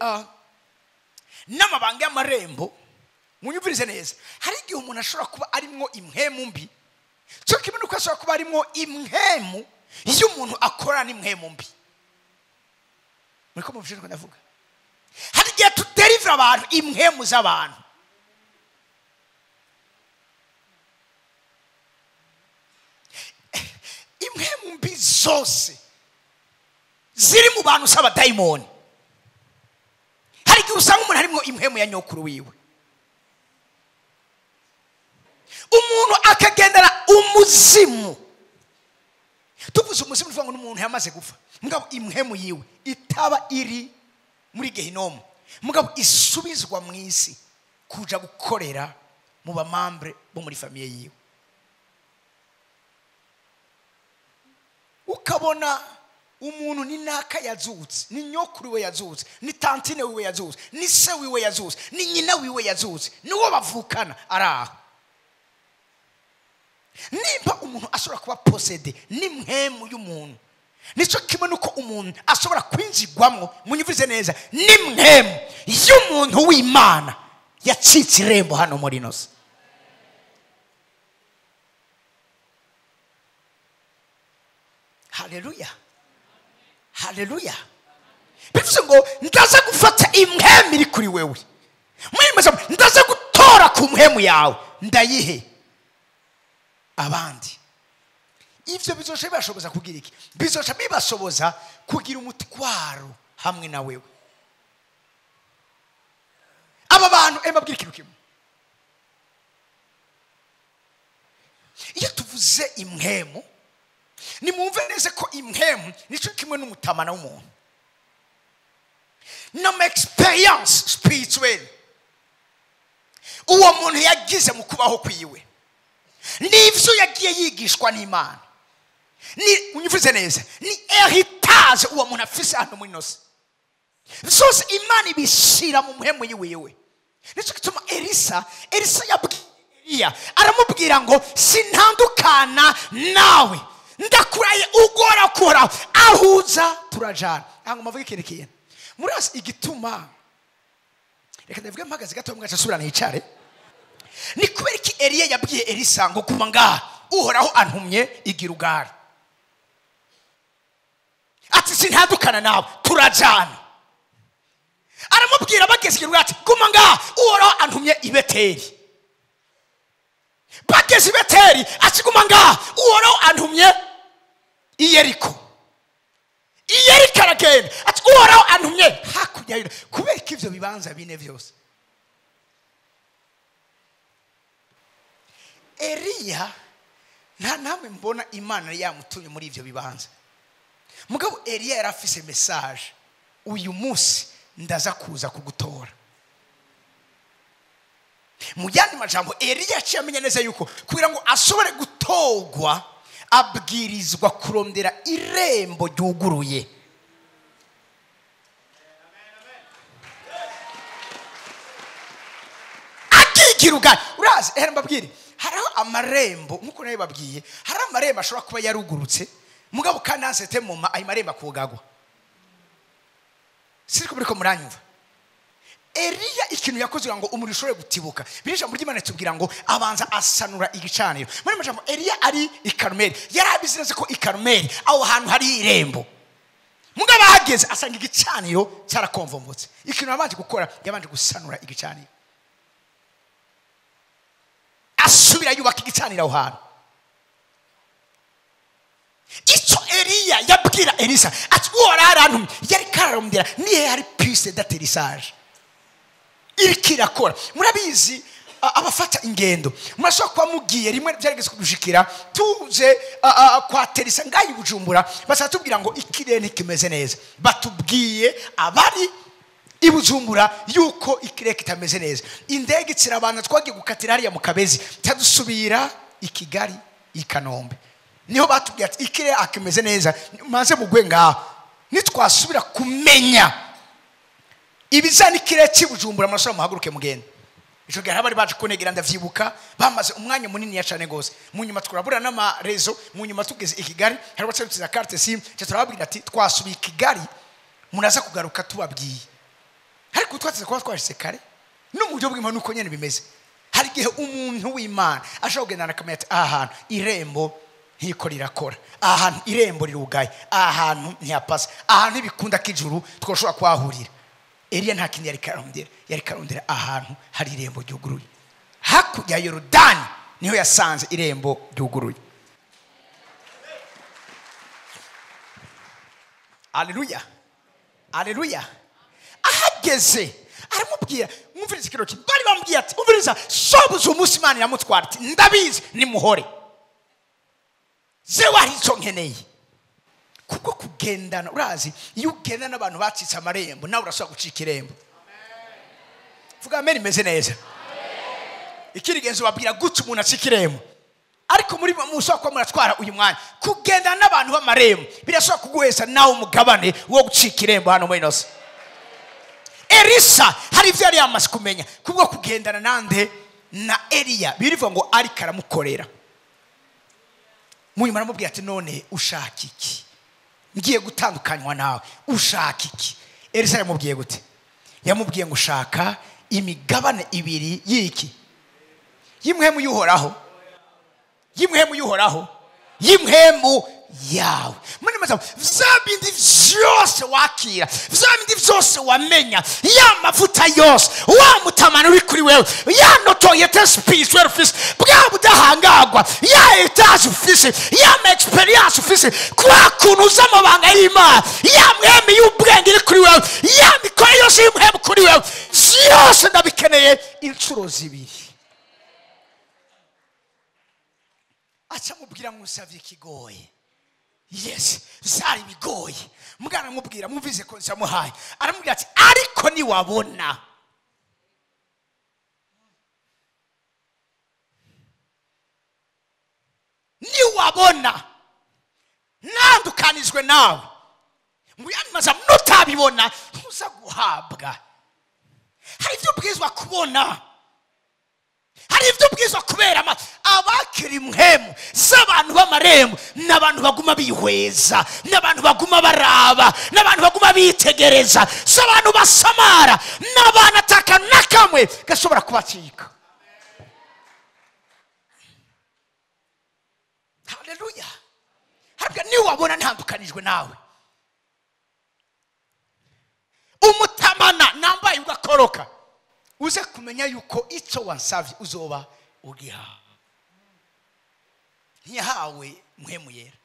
n'amabanga y'amarembo, munyumvirize neza, hari igihe umuntu ashobora kuba arimwo imhemu mbi, cyo kimwe nuko ashobora kuba arimwo imhemu iyo umuntu akora n'imhemu mbi. Muriko muvuje ko ndavuga, hari igihe tuderivra abantu imhemu z'abantu. Imhemu mbi zose ziri mu bantu saba daimoni. Hari igihe usanga umuntu harimo imhemu ya nyokuru wiwe, umuntu akagendera umuzimu. Tuvuze umuzimu tuvuga ngo n'umuntu yamaze gupfa, mugabo imhemu yiwe itaba iri muri Gehinomu, mugabo isubizwa mu isi kuja gukorera mu bamambre bo muri famiye yiwe. Ukabona umuntu ni naka yazutse, ni nyokuru we yazutse, ni tantine wiwe yazutse, ni se wiwe yazutse, ni nyina wiwe yazutse, niwo bavukana araho. Nimba umuntu ashobora kuba posede n'imhemu y'umuntu, nico kimwe nuko umuntu ashobora kwinjigwamwo, munyumvirize neza, n'imhemu y'umuntu w'Imana yacitse irembo hano muri nose. Haleluya, haleluya. Bivuze ngo ndaza gufata imhemu iri kuri wewe, ndaza gutora ku mhemu yawe ndayihe abandi. Ivyo bizosha bibashoboza kugira iki? Bizosha bibashoboza kugira umutwaro hamwe na wewe. Aba bantu mbabwira ikintu kimwe, iyo tuvuze imhemu, nimwumve neza ko imhemu nico kimwe n'umutamana w'umuntu, n'ama experience spiritual uwo muntu yagize mu kubaho kwiwe, n'ivyo yagiye yigishwa n'Imana, ni unyumvise neza, ni heritage uwo muntu afise hano muri nose. Zose Imana ibishira mu muhemu yiwe. Nico gituma Elisa yabwiye aramubwira ngo sintandukana nawe, ndakuraye ugora kora ahuza turajana. Ango mavuga ikintu murasi igituma, reka ndavuge mpagaze gato mwacha subira n'icare. Ni kubera iki Eliya yabwiye Elisa ngo kuma ngaha uhoraho antumye igirugara, ati sintandukana nawe turajana. Aramubwira bageze igirugara ati kuma ngaha uhoraho antumye ibeteri. Bageze ibeteri ati kuma ngaha uhoraho antumye iyeriko. Iyeriko aragenda ati uhoraho antumye hakurya. Kubera ko ivyo bibanza bine vyose Eliya nta namwe mbona Imana yamutumye muri ivyo bibanza, mugabo Eliya yarafise message, uyu munsi ndaza kuza kugutora. Mu yandi majambo Eliya cyamenye neza yuko kugira ngo ashobore gutogwa abwirizwa kurondera irembo ryuguruye. girugayi urazi mbabwire hariho amarembo nkuko nayo babwiye hari amarembo ashobora kuba yarugurutse mugabo kandi ansete muma ayo marembo akugagwa siriko muri ko muranyumva Eliya ikintu yakoze ngo umuriro ushobore gutibuka birisha muri Imana tubwira ngo abanza asanura igicaniro muri majambo Eliya ari i Karumeli yarabizineze ko i Karumeli aho hantu hari irembo mugabo ahageze asanga igicaniro cyarakonvombotse ikintu yabanje gukora yabanje gusanura igicaniro asubira yubaka igicaniro aho hantu icyo Eliya yabwira Elisa ati uwararantu yari kararondera nihe hari piste d'atterrissage irikirakora murabizi abafata ingendo murashobora kuba mugiye rimwe byarigeze kudushikira tuze kwa Teresa ngayi Bujumbura basatubwira ngo ikirere kimeze neza batubwiye abari i Bujumbura yuko ikirere kitameze neza indege itsirabana twagiye gukatira hariya mu Kabezi tadusubira i Kigali i Kanombe niho batubwiye ati ikirere akimeze neza maze mugwe ngaho nitwasubira kumenya ibizana ikirere cy'Ibujumbura murashobora muhaguruke mugende ico gihe abari baje kunegera ndavyibuka bamaze umwanya munini ya cane gose mu nyuma tkurabura n'amarezo mu nyuma tugeze i Kigali hari batsabitiza carte sim cyo turababwira ati twasubiye i Kigali munaza kugaruka tubabwiye ariko twatse kwa twashise kare no mu buryo bw'impanuko nyene bimeze hari gihe umuntu w'Imana ashobora kugendana akamenya ati ahantu irembo ntiko rirakora ahantu irembo rirugaye ahantu ntiyapasa ahantu ibikunda kijuru twoshobora kwahurira Eliya nta kindi yari karondera ahantu hari irembo ryuguruye hakurya ya Yorodani niho yasanze irembo ryuguruye Haleluya Haleluya ahageze aramubwira mwumviriza ikiro ki bari bambwiye ati umviriza sobuze umunsi Imana yamutwara ati ndabizi ni muhore ze warizo nkeneye kuko kugendana urazi iyo ugendana n'abantu bacitse amarembo nawe urashobora gucika irembo vuga amen imeze neza ikirigenzo babwira gutse umuntu acika irembo ariko muri mushobora kuba muratwara uyu mwanya kugendana n'abantu b'amarembo birashobora kuguheza nawe umugabane wo gucika irembo hano muri nose Elisa hari ivyo yari yamaze kumenya kubwo kugendana nande na Eliya birivuga ngo ari karamukorera munyuma aramubwira ati none ushaka iki ngiye gutandukanywa nawe ushaka iki Elisa yamubwiye gute yamubwiye ngo ushaka imigabane ibiri yiki yimwemu yuhoraho yimwemu yawe muri maze vyabindi vyose wakira vyabindi vyose wamenya ya mavuta yose wa mutamana uri kuri wewe ya notoriete spirituelle office bwa budahangagwa ya etage office ya experience office kwa kunuza amabanga y'Imana ya mwemi y'ubwenge iri kuri wewe ya mikoro yose y'umuhemu kuri wewe vyose ndabikeneye incuro zibiri acha mubwira musavye kigoye yes zari bigoye mugana mubwira muvize ko nsamuhaye aramubwira ati ariko ni wabona nandukanizwe nawe muyanimaza mutabibona ntuza guhabwa hari ibyo bwizwa kubona hari ibyo bwizwa kubera abakiri mwemu z'abantu b'amarembo n'abantu baguma bihweza n'abantu baguma baraba n'abantu baguma bitegereza z'abantu basamara n'abantu ataka nakamwe gashobora kubacika. Haleluya. Habwa ni wabona ntandukanijwe nawe umutamana nambaye ugakoroka uze kumenya yuko icyo wansavye uzoba ugiha. Ntiyahawe muhemu yera,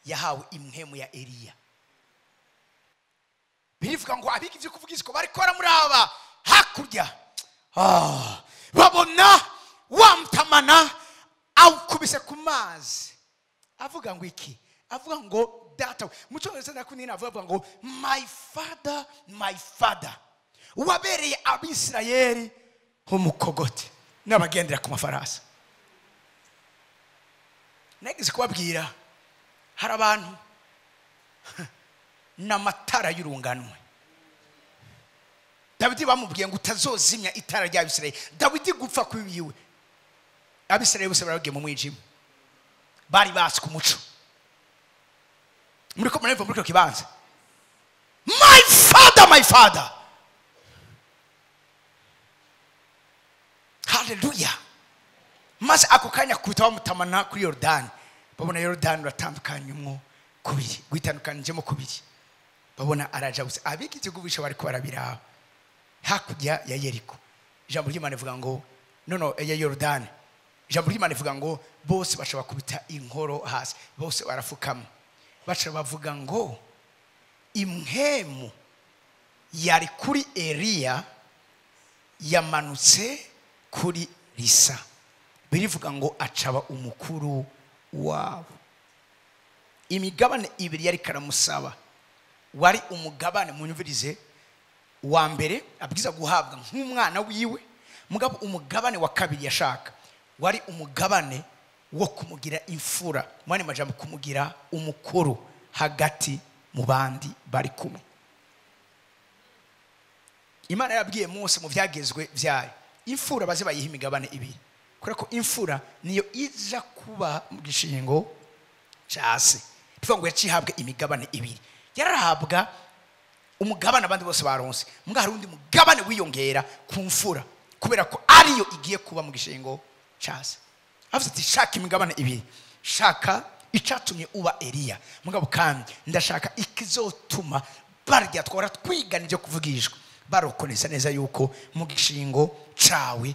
yahawe imhemu ya Eliya. Birivuga ngo abiki ivyo kuvugiza ko barikora muri aba hakurya babona wamtamana awukubise ku mazi avuga ngo iki, avuga ngo data mucyongereza ndakunina avuga ngo my father wabereye abisirayeli umukogote n'abagendera ku mafarasi. Nagize kubabwira hari abantu n'amatara y'urunganwe Dawidi bamubwiye ngo utazozimya itara rya Abisirayeli. Dawidi gupfa kwiwiwe, Abisirayeli bose baragiye mu mwijima, bari basi ku muco. Muri ko mureva muri ko kibanza, my father. Hallelujah. Maze ako kanya kubita bamutamana kuri Yorodani, babona Yorodani uratandukanyemo kubiri, gwitandukanijemo kubiri. Babona araja gusa abiki igubisha bari ko barabiraho hakujya ya Yeriko. Ijambo ry'Imana rivuga ngo ya Yorodani, ijambo ry'Imana rivuga ngo bose bashobora kubita inkoro hasi, bose barafukama, baca bavuga ngo imhemu yari kuri Eliya yamanutse kuri Risa. Birivuga ngo acaba umukuru wabo. Imigabane ibiri yari karamusaba, wari umugabane munyumvirize wa mbere abwiza guhabwa nk'umwana wiwe, mugabo umugabane wa kabiri yashaka wari umugabane wo kumugira imfura, mwani majambo kumugira umukuru hagati mu bandi bari kumwe. Imana yabwiye Mose mu byagezwe byayo imfura baze bayiha imigabane ibiri, kubera ko imfura niyo ija kuba mu gishingo cyase. Tuvuga ngo yacihabwe imigabane ibiri, yarahabwa umugabane abandi bose baronse, mbwa hari undi mugabane wiyongera ku mfura kubera ko ariyo igiye kuba mu gishingo cyase. Avuze ati shaka imigabane ibiri, shaka icatumye uba Eliya, mugabo kandi ndashaka ikizotuma barya twara twigana ibyo kuvugishwa, barokonesa neza yuko mu gishingo cawe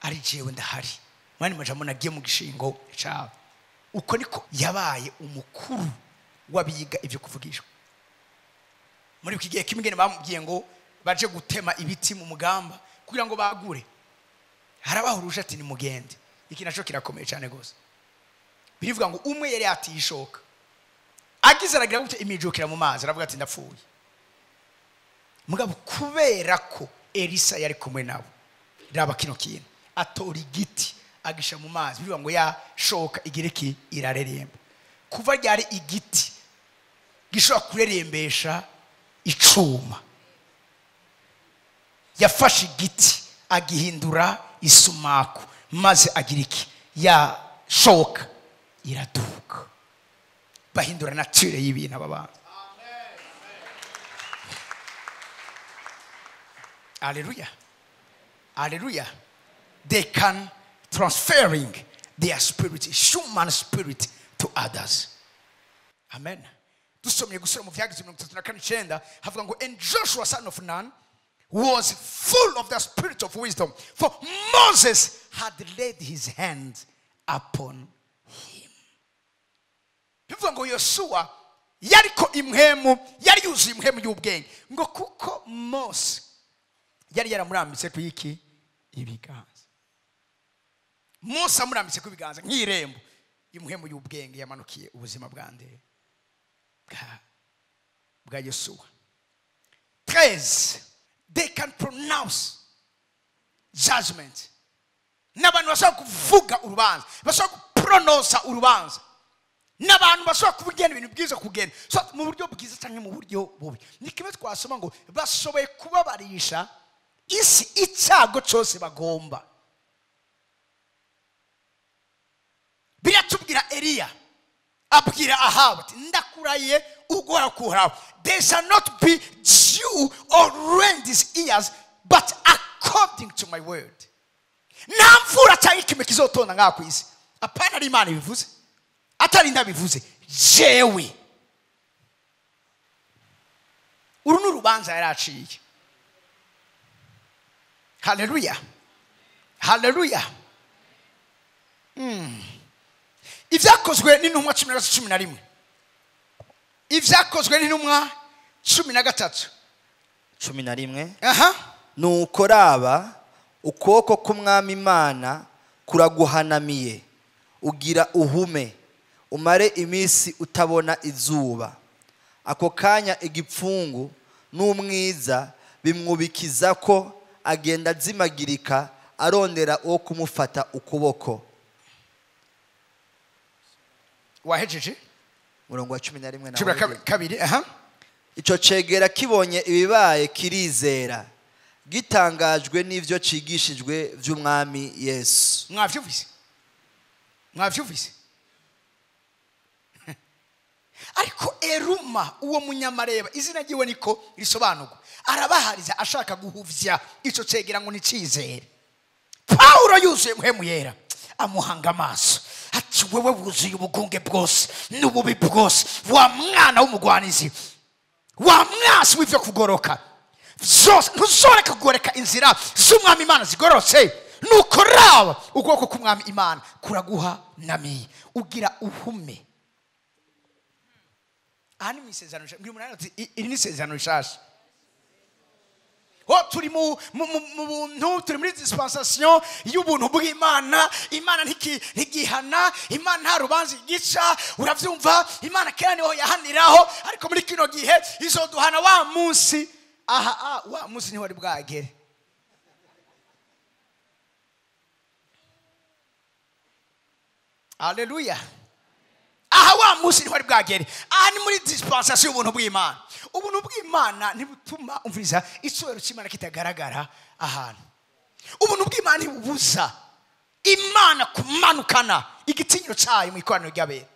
ari jewe ndahari. Mwani majambo nagiye mu gishingo cawe. Uko niko yabaye umukuru wabiga ibyo kuvugishwa. Muri kigiye kimigene bamubwiye ngo baje gutema ibiti mu mugamba kugira ngo bagure, harabahuruje ati ni mugende. Iki naco kirakomeye cyane gose. Birivuga ngo umwe yari atishoka agize aragira gute imijukira mu mazi, aravuga ati ndapfuye. Mugabo kubera ko Elisa yari kumwe nabo, raba kino kintu atora igiti agisha mu mazi, birivuga ngo yashoka igireki irareremba. Kuva ryari igiti gishobora kurerembesha icuma? Yafashe igiti agihindura isumaku, maze agiriki yashoka iraduka. Bahindura nature y'ibintu ababana. Hallelujah. Hallelujah. They can transferring their spirit, human spirit, to others. Amen. Dusomye gusura mu vyagizwe 39 havuga ngo and Joshua son of Nun was full of the spirit of wisdom, for Moses had laid his hand upon him. Bivuga ngo Yoshua yariko imhemu, yari yuzuye imhemu y'ubwenge, ngo kuko Mose yari yaramurambitse ku iki ibiganza. Mose amurambitse ku biganza nk'irembo, imhemu y'ubwenge yamanukiye ubuzima bwande bwa Yoshua. 13, they can pronounce judgment. N'abantu bashaka kuvuga urubanza, bashaka kupronounce urubanza. N'abantu bashaka kubugenda ibintu bwiza kugenda, so mu buryo bwiza cyangwa mu buryo bubi. Nikibe twasoma ngo bashoboye kubabarisha isi icyago cyose bagomba. Biratubwira Eliya abwira Ahabu ati ndakuraye ugora kuharaho, there shall not be dew or rain these years, but according to my word. Nta mvura cyangwa ikime kizotonda ngaha ku isi, apana ari Imana bivuze, atari ndabivuze jewe. Uru n'urubanza yaraciye. Hallelujah. Hallelujah. Ivyakozwe n'intumwa 11. Ivyakozwe n'intumwa 13. 11. Aha. Nuko raba ukuboko k'umwami Imana kuraguhanamiye, ugira uhume, umare iminsi utabona izuba. Ako kanya igipfungu n'umwiza bimwubikiza ko agenda zimagirika arondera uwo kumufata ukuboko. Wahejeje? Murongo wa 11 na 12. Aha. icyo cegera kibonye ibibaye kirizera gitangajwe n'ivyo cigishijwe vy'umwami Yesu. Mwavyumvise ariko Eruma uwo munyamareba izina ryiwe niko risobanurwa arabahariza ashaka guhuvya ico cegera ngo nicizere. Paulo yuzuye muhemu yera amuhanga amaso ati wewe wuzuye ubugunge bwose n'ububi bwose wa mwana w'umugwanizi wa mwasi w'ivyo kugoroka zose ntuzoreka kugoreka inzira z'umwami Imana zigorotse nuko raba ukuboko k'umwami Imana kuraguha nami ugira uhume. Ani misezerano ngira umunani ati iri ni sezerano rishasha. Turi mu buntu turi muri dispensation y'ubuntu bw'Imana. Imana ntigihana, Imana nta rubanza igica, uravyumva? Imana kera niho yahaniraho ariko muri kino gihe izoduhana wa munsi. Wa munsi niho ari bwagere. Haleluya. Wa munsi niho ari bwagere. Ni muri dispensation y'ubuntu bw'Imana. Ubuntu bw'Imana ntibutuma umviriza icyubahiro cy'Imana kitagaragara ahantu. Ubuntu bw'Imana ntibubuza Imana kumanukana igitinyiro cyayo mu ikoraniro ry'abera.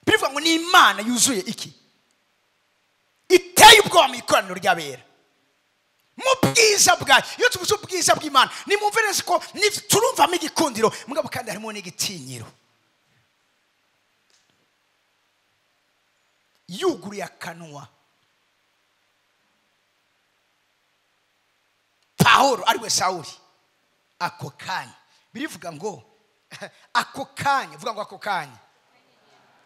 Bivuga ngo ni Imana yuzuye iki? Iteye ubwoba mu ikoraniro ry'abera. Mu bwiza bwayo. Iyo tuvuze ubwiza bw'Imana nimumve neza ko turumvamo igikundiro mugabo kandi harimo n'igitinyiro. Yuguruye akanwa Paulo ariwe Sauli ako kanya birivuga ngo ako kanya vuga ngo ako kanya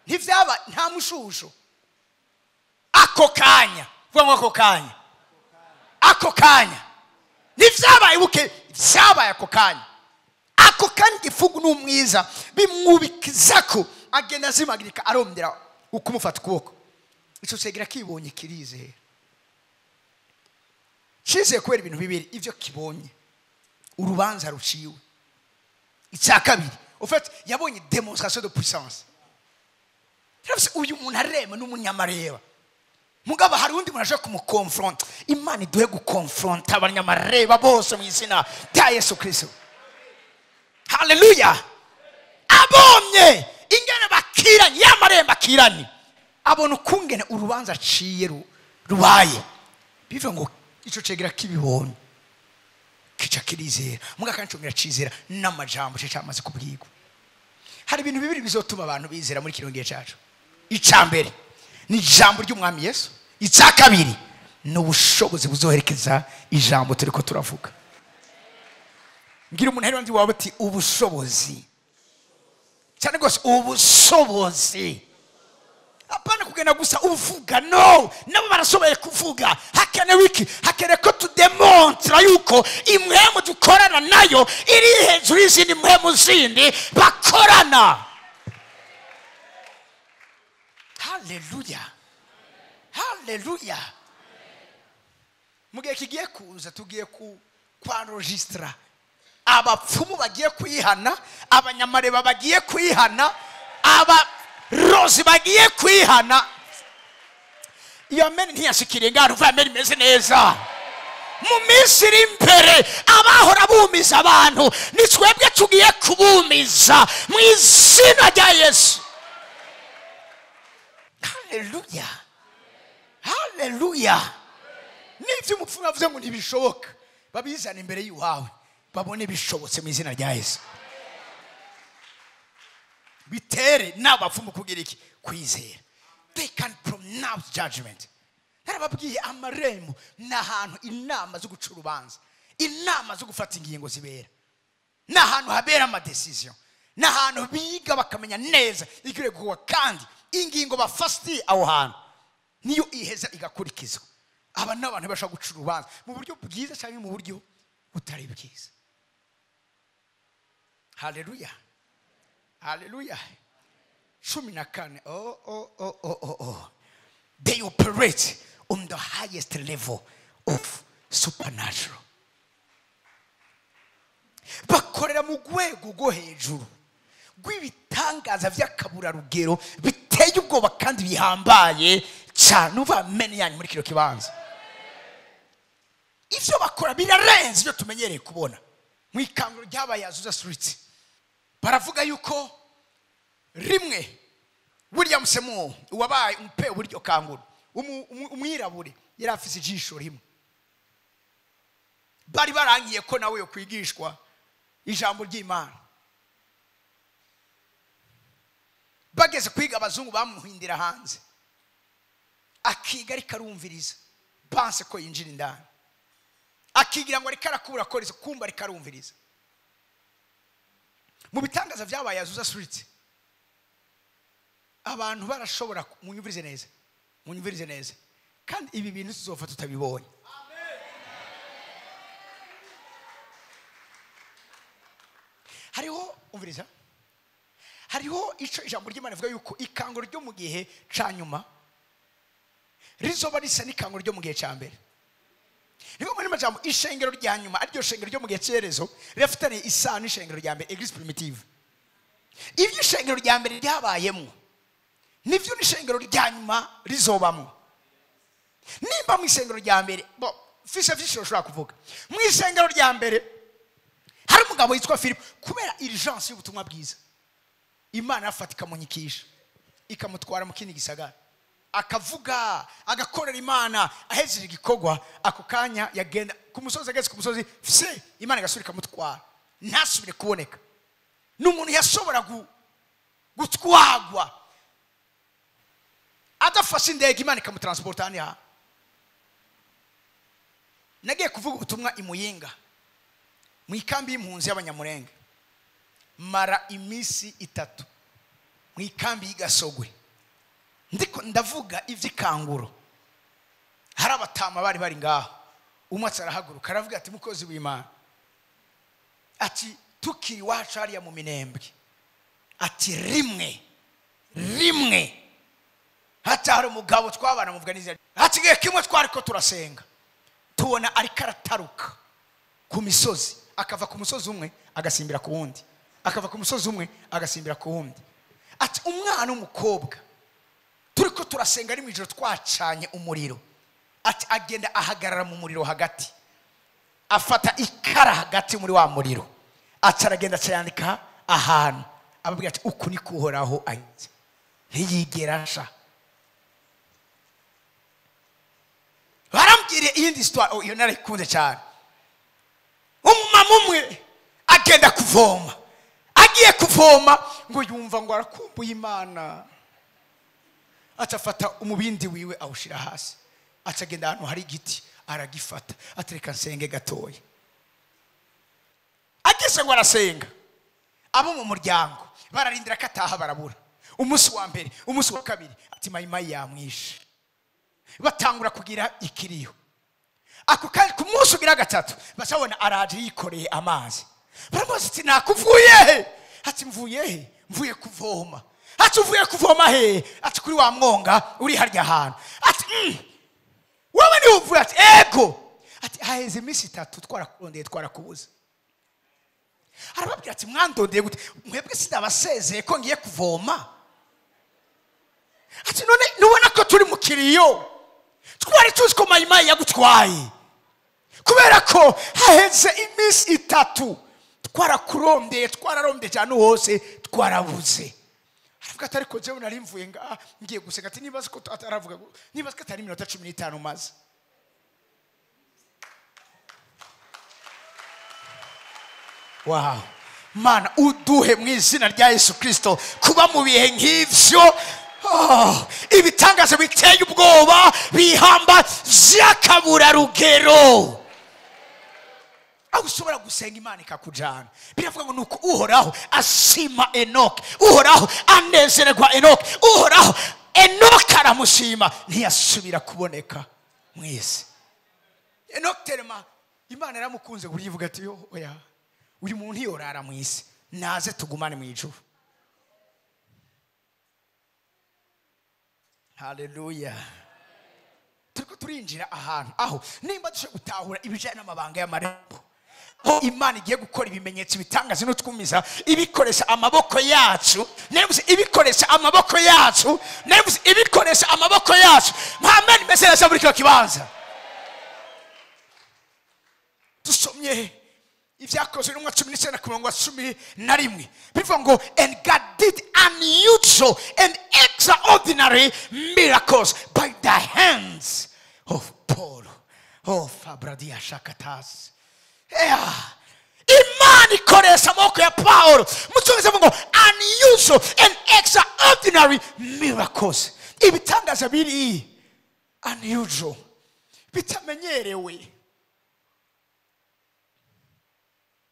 ntivyaba nta mushusho ako kanya vuga ngo ako kanya ntivyabaye buke vyabaye ako kanya igifugu n'umwiza bimwubikizako agenda azimagirika arondera ukumufata ukuboko. Ico cegera kibonye kirizera. Cizeye kubera ibintu bibiri ivyo kibonye. Urubanza ruciwe. Icya kabiri, au fait yabonye démonstration de puissance. Rafise uyu muntu arema n'umunyamareba. Mugabo hari undi muntu aje kumukonfronta. Imana iduhe gukonfronta abanyamareba bose mu izina rya Yesu Kristo. Haleluya. Abonye ingene bakiranye yamaremba akiranye. Abona ukungene urubanza ciye rubaye. Bivuga ngo ico cegera kibibonye kica kirizera muga kancomera cizera n'amajambo cyamaze kubwirwa. Hari ibintu bibiri bizotuma abantu bizera muri kirongiye cyacu. Icambere ni ijambo ry'umwami Yesu. Icya kabiri no bushobozi buzoherekeza ijambo turiko turavuga. Ngira umuntu hero ndi wawe ati ubushobozi cyane gose ubushobozi. Apana kugenda gusa uvuga no nabo barasobaye kuvuga hakenewe iki hakene ko tudemontra yuko imwemu dukorana nayo iri hejuru y'izindi mwemu zindi bakorana. Haleluya. Mugihe kigiye kuza tugiye kwanregistra abapfumu bagiye kwihana, abanyamareba bagiye kwihana, Rozi bagiye kwihana. Iyo amen ntiyashikiriye ngaro uva amen imeze neza. Mu minsi iri imbere abahora bumiza abantu ni twebwe tugiye kubumiza mu izina rya Yesu. Haleluya. Nivyo umupfumu avuze ngo ntibishoboka babizana imbere y'uwawe babone bishobotse mu izina rya Yesu. Bitere n'abapfumu kugira iki kwizera. They can pronounce judgment. Narababwiye amarembo n'ahantu inama zo guca urubanza, inama zo gufata ingingo zibera, n'ahantu habera ama decision, n'ahantu biga bakamenya neza ikire kuwa kandi ingingo bafasti aho hantu niyo iheza igakurikizwa. Aba n'abantu bashaka guca urubanza mu buryo bwiza cyangwa mu buryo butari bwiza. Haleluya. Hallelujah. 14. They operate on the highest level of supernatural. Bakorera mu gwego go hejuru rw'ibitangaza by'akabura rugero biteye biteye ubwoba kandi bihambaye cyane. Nuva meni yanyu muri kiro kibanza, ivyo bakora birarenze ibyo tumenyereye kubona. Mu ikanguro ryabaye Azusa Street baravuga yuko rimwe William Seymour wabaye umpe buryo kanguro umwirabure yari afise ijisho rimwe, bari barangiye ko nawe yo kwigishwa ijambo ry'Imana. Bageze kwiga abazungu bamuhindira hanze, akiga ariko arumviriza banse ko yinjira indani, akigira ngo ariko arakura koriza kumba ariko arumviriza. Mu bitangaza byabaye Azusa Street abantu barashobora munyumvirize neza kandi ibi bintu tuzofa tutabibonye. Hariho umviriza, hariho ico ijambo ry'Imana rivuga yuko ikanguro ryo mu gihe ca nyuma rizoba risa n'ikanguro ryo mu gihe ca mbere. Niko muri majambo ishengero rya nyuma aryo shengero ryo mu gihe cyerezo rifitanye isano n'ishengero rya mbere, Eglise primitive. Ivyo ishengero rya mbere ryabayemo nivyo n'ishengero rya nyuma rizobamwo. Nimba mu ishengero rya mbere fishe ushobora kuvuga mu ishengero rya mbere hari umugabo yitwa Philippe, kubera urgence y'ubutumwa bwiza Imana yafatika munyikisha ikamutwara mu kindi gisagara, akavuga agakorera Imana, ahezera igikogwa. Ako kanya yagenda ku musozi, ageze ku musozi fise Imana igasubira ikamutwara ntasubire kuboneka. N'umuntu yashobora gutwagwa adafashe indege, Imana ikamutransporta hano ha. Nagiye kuvuga ubutumwa imuyinga mu ikambi y'impunzi y'Abanyamurenge, mara imisi 3 mu ikambi y'Igasogwe, ndiko ndavuga ivy'ikanguro. Hari abatama bari ngaho, umwe arahaguruka aravuga ati mukozi w'Imana, ati tukiri wacu hariya mu Minembwe, ati rimwe hata hari umugabo twabana muvuga nizera, ati gihe kimwe twariko turasenga tubona ariko arataruka ku misozi, akava ku musozi umwe agasimbira ku wundi, akava ku musozi umwe agasimbira ku wundi. Ati umwana w'umukobwa turiko turasenga ari mwijoro twacanye umuriro, ati agenda ahagarara mu muriro hagati, afata ikara hagati muri wa muriro, ati aragenda cyandika ahantu ababwira ati uku niko Uhoraho agize, ntiyigera asha. Barambwire iyindi histoire, iyo narayikunze cyane. Umumama umwe agenda kuvoma, agiye kuvoma ngo yumva ngo arakumbuye Imana, atafata umubindi wiwe awushira hasi, atagenda ahantu hari igiti aragifata, atereka nsenge gatoya. Ageze ngo arasenga, abo mu muryango bararindira kataha barabura. Umunsi wa mbere, umunsi wa kabiri, ati mayimayi yamwishe. Batangura kugira ikiriyo. Ako ku munsi ugira gatatu basabona araje yikoreye amazi. Baramubaza ati nakuvuye he? Ati mvuye he? Mvuye kuvoma. Ati uvuye kuvoma he? Ati kuri wa mwonga uri harya ahantu. Ati wewe ni uvuye? Ati ego. Ati haheze iminsi 3 twarakurondeye twarakubuza. Arababwira ati mwandondeye gute? Mwebwe sindabasezeye ko ngiye kuvoma. Ati none nubona ko turi mu kiriyo, twari tuzi ko mayimayi yagutwaye, kubera ko haheze iminsi 3 twararombye cyane hose twarabuze. Aravuga ati ariko jewe nari mvuye nga ngiye guseka, ati nibaze ko ataravuga, nibaze ko atari minota 15 maze. Wow, Mana uduhe mu izina rya Yesu Kristo kuba mu bihe nk'ivyo. Ibitangaza biteye ubwoba bihamba vyakabura rugero. Aho ushobora gusenga Imana ikakujana. Biravuga ngo nuko Uhoraho ashima Enoke, Uhoraho anezererwa Enoke, Uhoraho Enoke aramushima, ntiyasubira kuboneka mwese. Enoke terema Imana yaramukunze burivuga ati yo oya, uyu muntu yorara mwisi, naze tugumane mu ijuru. Hallelujah. Turiko turinjira ahantu aho nimba dushe gutahura ibijanye n'amabanga y'amarembo. Imana igiye gukora ibimenyetso bitangaza no twumiza ibikoresha amaboko yacu, nebuze ibikoresha amaboko yacu, nebuze ibikoresha amaboko yacu. Amen. Mesera muri cyo kibanza dusomye ibyakozwe n'umwa 19:11 bivuga ngo and God did unusual and extraordinary miracles by the hands of Paul. Fabradia Shakatas. Imana ikoresha amaboko ya Paulo. Mucyongereza ngo unusual and extraordinary miracles. Ibitangaza biri unusual, bitamenyerewe.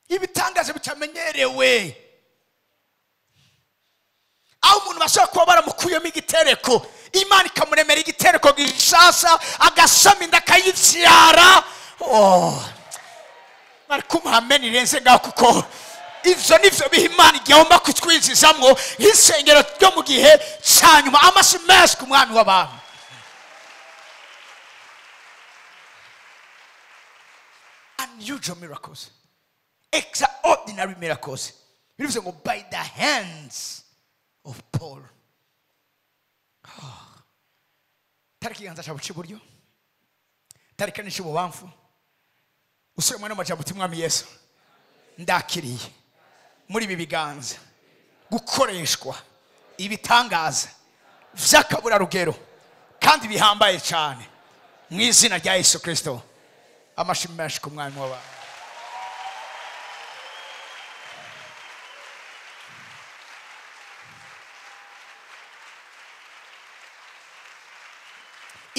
Ibitangaza bitamenyerewe. Aho umuntu bashaka kuba baramukuyemo igitereko, Imana ikamuremera igitereko gishasha, agasama inda akayivyara. Mariko Amen irenze ngaho, kuko ivyo nivyo biha Imana igihomba kutwinjizamwo nk'isengero ryo mu gihe cyanyuma. Amashyi menshi ku mwami w'abantu. Unusual miracles, extraordinary miracles. Bivuze ngo by the hands of Paul. Tariki ikiganza cyawe cy'iburyo, tariki n'ic'ububamfu, usore mwana majambo timwami Yesu, ndakiriye muri ibi biganza gukoreshwa ibitangaza vy'akabura rugero kandi bihambaye cyane mu izina rya Yesu Kristo. Amashyi menshi ku mwami w'abantu.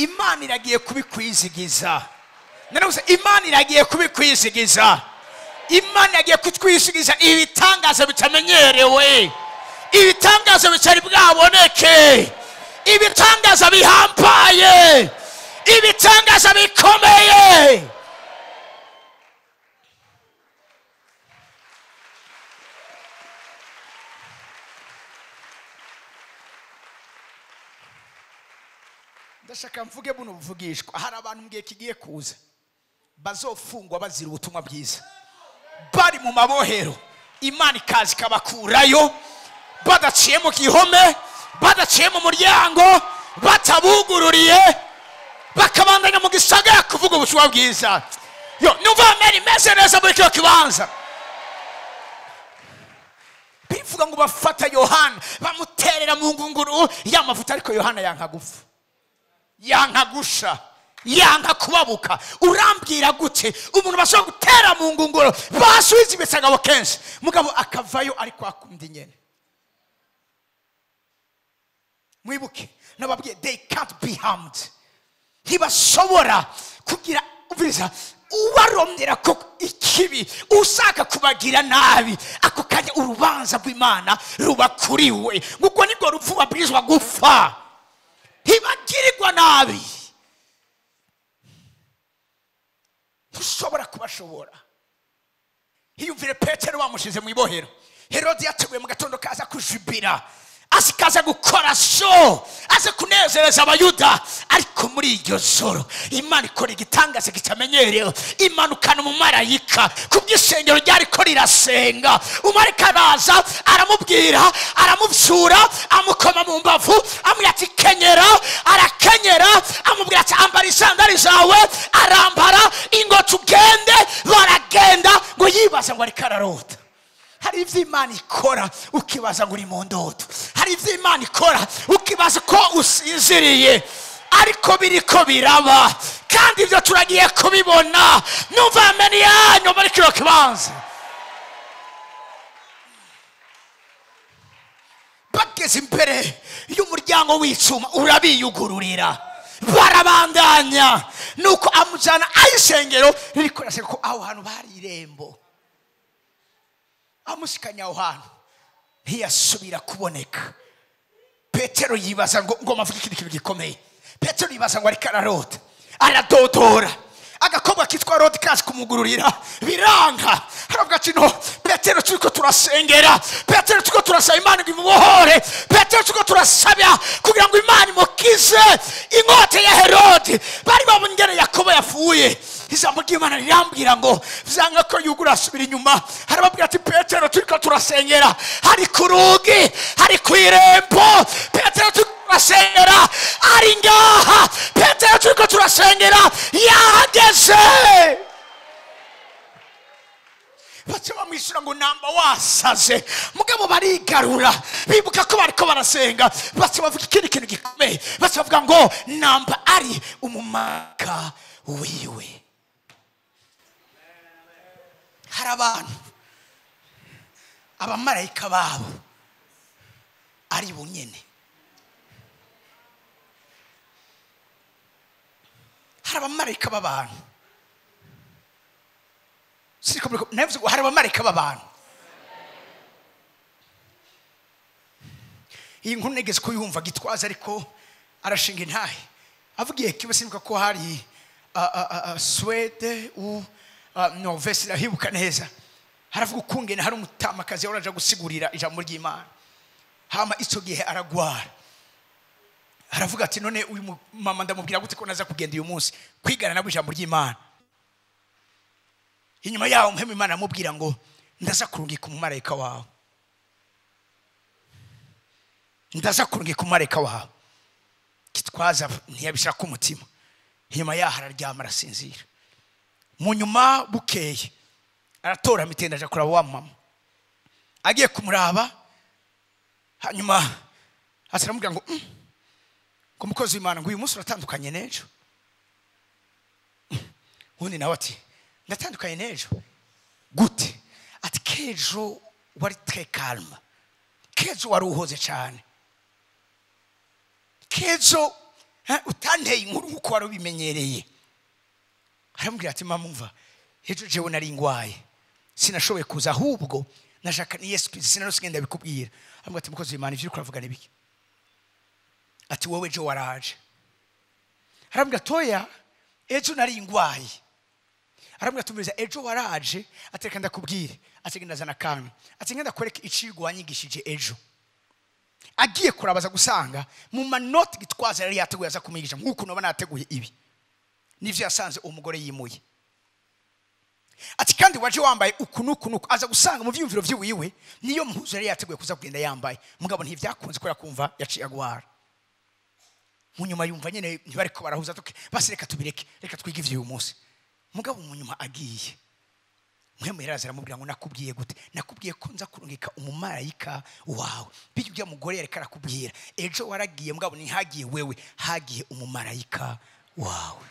Imana iragiye kubikwizigiza. Nanavuze Imana iragiye kubikwizigiza. Imana iragiye kutwizigiza ibitangaza bitamenyerewe, ibitangaza bitari bwaboneke, ibitangaza bihambaye, ibitangaza bikomeye. Ndashaka mvuge buno buvugishwa. Hari abantu mgiye kigiye kuza bazofungwa bazira ubutumwa bwiza, bari mu mabohero, Imana ikazi kabakurayo badaciye mu gihome, badaciye mu muryango, batabugururiye, bakabandanya mu gisagara kuvuga ubutumwa bwiza. Yo numva Amen meze neza muri cyo kibanza. Bivuga ngo bafata Yohana bamuterera mu ngunguru y'amavuta, ariko Yohana yanka gufa, yanka gusha, yanka kubabuka. Urambwira gute umuntu bashobora gutera mu ngunguru basubiza ibisagabo kenshi, mugabo akavayo ariko akundi nyene? Mwibuke nababwiye they can't be harmed. Ntibashobora kugira ubiriza ubaromdera ko ikibi usaka kubagira nabi. Ako kanya urubanza rw'Imana ruba kuriwe, nguko nibwo rupfu babwirizwa gupfa. Ntibagirirwa nabi. Ntushobora kubashobora. Hiyumvire Petero bamushize mu ibohero, Herode yateguye mu gatondo kaza kujibira, asikaza gukora show, aze kunezereza abayuda. Ariko muri iryo joro Imana ikora igitangaza kitamenyerewe. Imanukana umumarayika ku by'isengero ryari ko rirasenga. Umarayika araza aramubwira, aramuvyura, amukoma mu mbavu, amubwira ati kenyera. Arakenyera, amubwira ati ambara isandali zawe, arambara, ingo tugende. Baragenda ngo yibaza ngo ariko ararota. Hari ivyo Imana ikora ukibaza ngo uri mu ndoto, hari ivyo Imana ikora ukibaza ko usinziriye, ariko biriko biraba kandi ivyo turagiye kubibona. Numva Amen yanyu muri kino kibanza. Bageze imbere y'umuryango w'icuma urabiyugururira, barabandanya, nuko amujana ayisengero ririko raseka ko aho hantu bari irembo. Amusikanya aho hantu ntiyasubira kuboneka. Petero yibaza ngo mavuga ikintu gikomeye. Petero yibaza ngo ariko ararota, aradodora. Agakobwa kitwa Rodi kazi kumugururira biranga. Haravuga ati no, Petero turiko turasengera, Petero turiko turasaba Imana ngo imubohore, Petero turiko turasabya kugira ngo Imana imukize inkote ya Herode. Bari babongere Yakobo yafuye, ijambo ry'Imana rirambwira ngo vyanga ko yugura asubira inyuma. Harababwira ati Petero turiko turasengera, hari ku rugi, hari ku irembo. Petero turasengera, ari ngaha. Petero turiko turasengera, yahageze. Baca bamwishyura ngo namba wasaze. Mugabo barigarura, bibuka ko bariko barasenga. Baca bavuga ikindi kintu gikomeye. Baca bavuga ngo namba ari umumaka wiwe. Hari abantu abamarayika babo ari bunyene. Hari abamarayika b'abantu. Hari abamarayika b'abantu. Iyi nkuru negeze kuyumva Gitwaza ariko arashinga intahe. Avugiye kiba sinuka ko hari Swede Norvesi ndahibuka neza. Haravuga ukungene hari umutamakazi waraje gusigurira ijambo ry'Imana. Hama ico gihe aragwara. Haravuga ati none uyu mama ndamubwira gute ko naza kugenda uyu munsi kwigana nabo ijambo ry'Imana. Inyuma yaho mpemu Imana amubwira ngo ndaza kurungika umumarayika wawe. Ndaza kurungika umumarayika wawe. Gitwaza ntiyabishira ku mutima. Inyuma yaho araryama arasinzira. Mu nyuma bukeye aratora mitenda aja kuraba wa mama. Agiye kumuraba hanyuma asaramubwira ngo ko mukozi w'Imana ngo uyu munsi uratandukanye n'ejo. Undi nawe ati ndatandukanye n'ejo gute? Ati kejo wari très calme, kejo wari uhoze cyane, kejo utanteye inkuru nkuko wari ubimenyereye. Aramubwira ati mama umva, ejo jewe nari ngwaye sinashoboye kuza, ahubwo nashaka ni Yesu Kristo sinarosigenda bikubwira. Aramubwira ati mukozi w'Imana ivyo uravuga nibiki? Ati wowe ejo waraje. Aramubwira toya ejo nari ngwaye. Aramubwira tumiriza ejo waraje, atereka ndakubwire. Ati genda zana kantu, ati ngenda kwereka icirwa wanyigishije ejo. Agiye kurabaza gusanga mu manoti Gitwaza yari yateguye aza kumigisha nkuko nobana yateguye ibi. Nivyo yasanze umugore yimuye. Ati kandi waje wambaye ukunukunuku, aza gusanga mu vyumviro vyiwiwe niyo mpuzo yari yateguye kuza kugenda yambaye. Mugabo ntivyakunze ko yakumva yaciye agwara. Munyuma yumva nyene ntibariko barahuza tuke basi reka tubireke, reka twige ivyo uyu munsi. Mugabo munyuma agiye mwemwe yaraza aramubwira ngo nakubwiye gute? Nakubwiye ko nza kurungika umumarayika wawe. Bijya ujya mugore yareka arakubwira ejo waragiye, mugabo ntihagiye wewe, hagiye umumarayika wawe.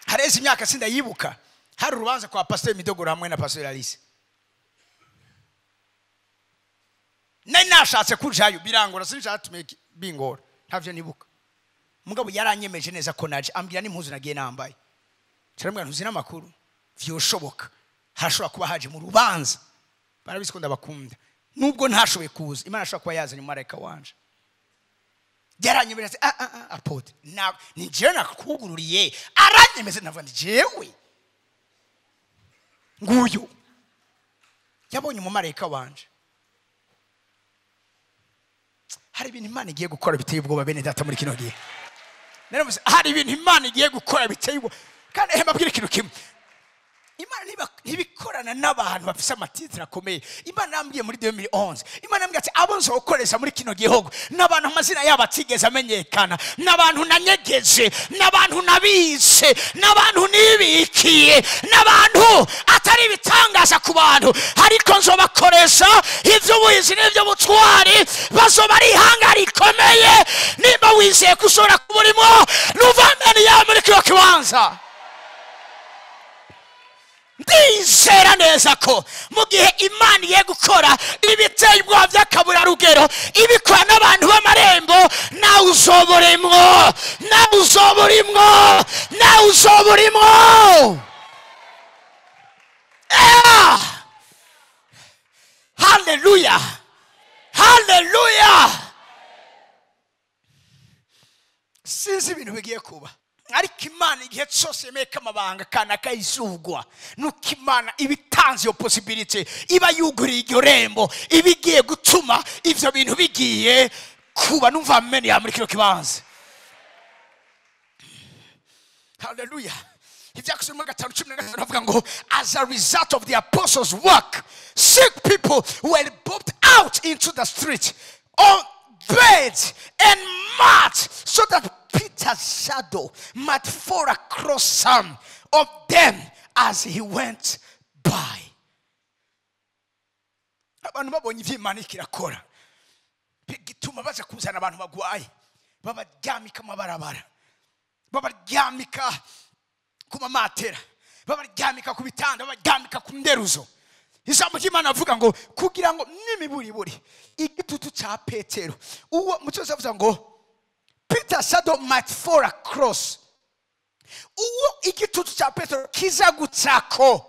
Harezi imyaka sinda yibuka hari urubanza kwa Pastor Midogoro hamwe na Pastor Alice. Nari nashatse kujayo birangora sinshaka tumeke bingora ntavyo nibuka. Mugabo yaranyemeje neza ko naje, ambira n'impuzu nagiye nambaye. Cyarambwa ntuzina makuru vyoshoboka harashobora kuba haje mu rubanza. Barabisukunda bakunda nubwo ntashoboye kuza, Imana ashobora kuba yazanye umumarayika wanje. Yaranyemeje apote na ni jewe nakugururiye, aranyemeze navuga ndi jewe nguyu yabonye umumarayika wanje. Hari ibintu Imana igiye gukora biteye ubwoba bene data muri kino gihe. Naravuze hari ibintu Imana igiye gukora biteye ubwoba. Kandi mbabwira ikintu kimwe, Imana ntibikorana n'abantu bafise amatitira akomeye. Imana yambwiye muri 2011, Imana yambwiye ati abo nzokoresha muri kino gihugu n'abantu amazina yabo atigeze amenyekana, n'abantu nanyegeje, n'abantu nabise, n'abantu nibikiye, n'abantu atari bitangaza ku bantu, ariko nzobakoresha ivyo buyizi n'ivyo butwari, bazoba ari ihanga rikomeye. Nimba wizeye kushobora kuburimo nuvameni ya muri kino kibanza, ndizera neza ko mu gihe Imana igiye gukora ibiteye ubwoba by'akabura rugero, ibikora n'abantu b'amarembo, nawe uzoburimwo, nawe uzoburimwo, nawe uzoburimwo. Haleluya, haleluya. Sinzi ibintu bigiye kuba, ariko Imana igihe cyose yemeka amabanga kana kayisugwa, nuko Imana ibitanze iyo possibility iba yuguriye iryo rembo, ibigiye gutuma ivyo bintu bigiye kuba. Numva amen ya muri kino kibanza. Hallelujah. Ibyakozwe 5:15 bavuga ngo as a result of the apostles' work, sick people were popped out into the street on beds and mats so that Peter's shadow might fall across some of them as he went by. Abantu babonye ivy'Imana ikirakora bituma baza kuzana abantu bagwaye babaryamika amabarabara, babaryamika ku mamatera, babaryamika ku bitanda, babaryamika ku nderuzo. Ijambo ry'Imana avuga ngo kugira ngo n'imiburiburi igitutu cya Petero uwo mucyoza avuga ngo Peter's shadow might fall across, uwo igitutu cya Petero kiza gutsako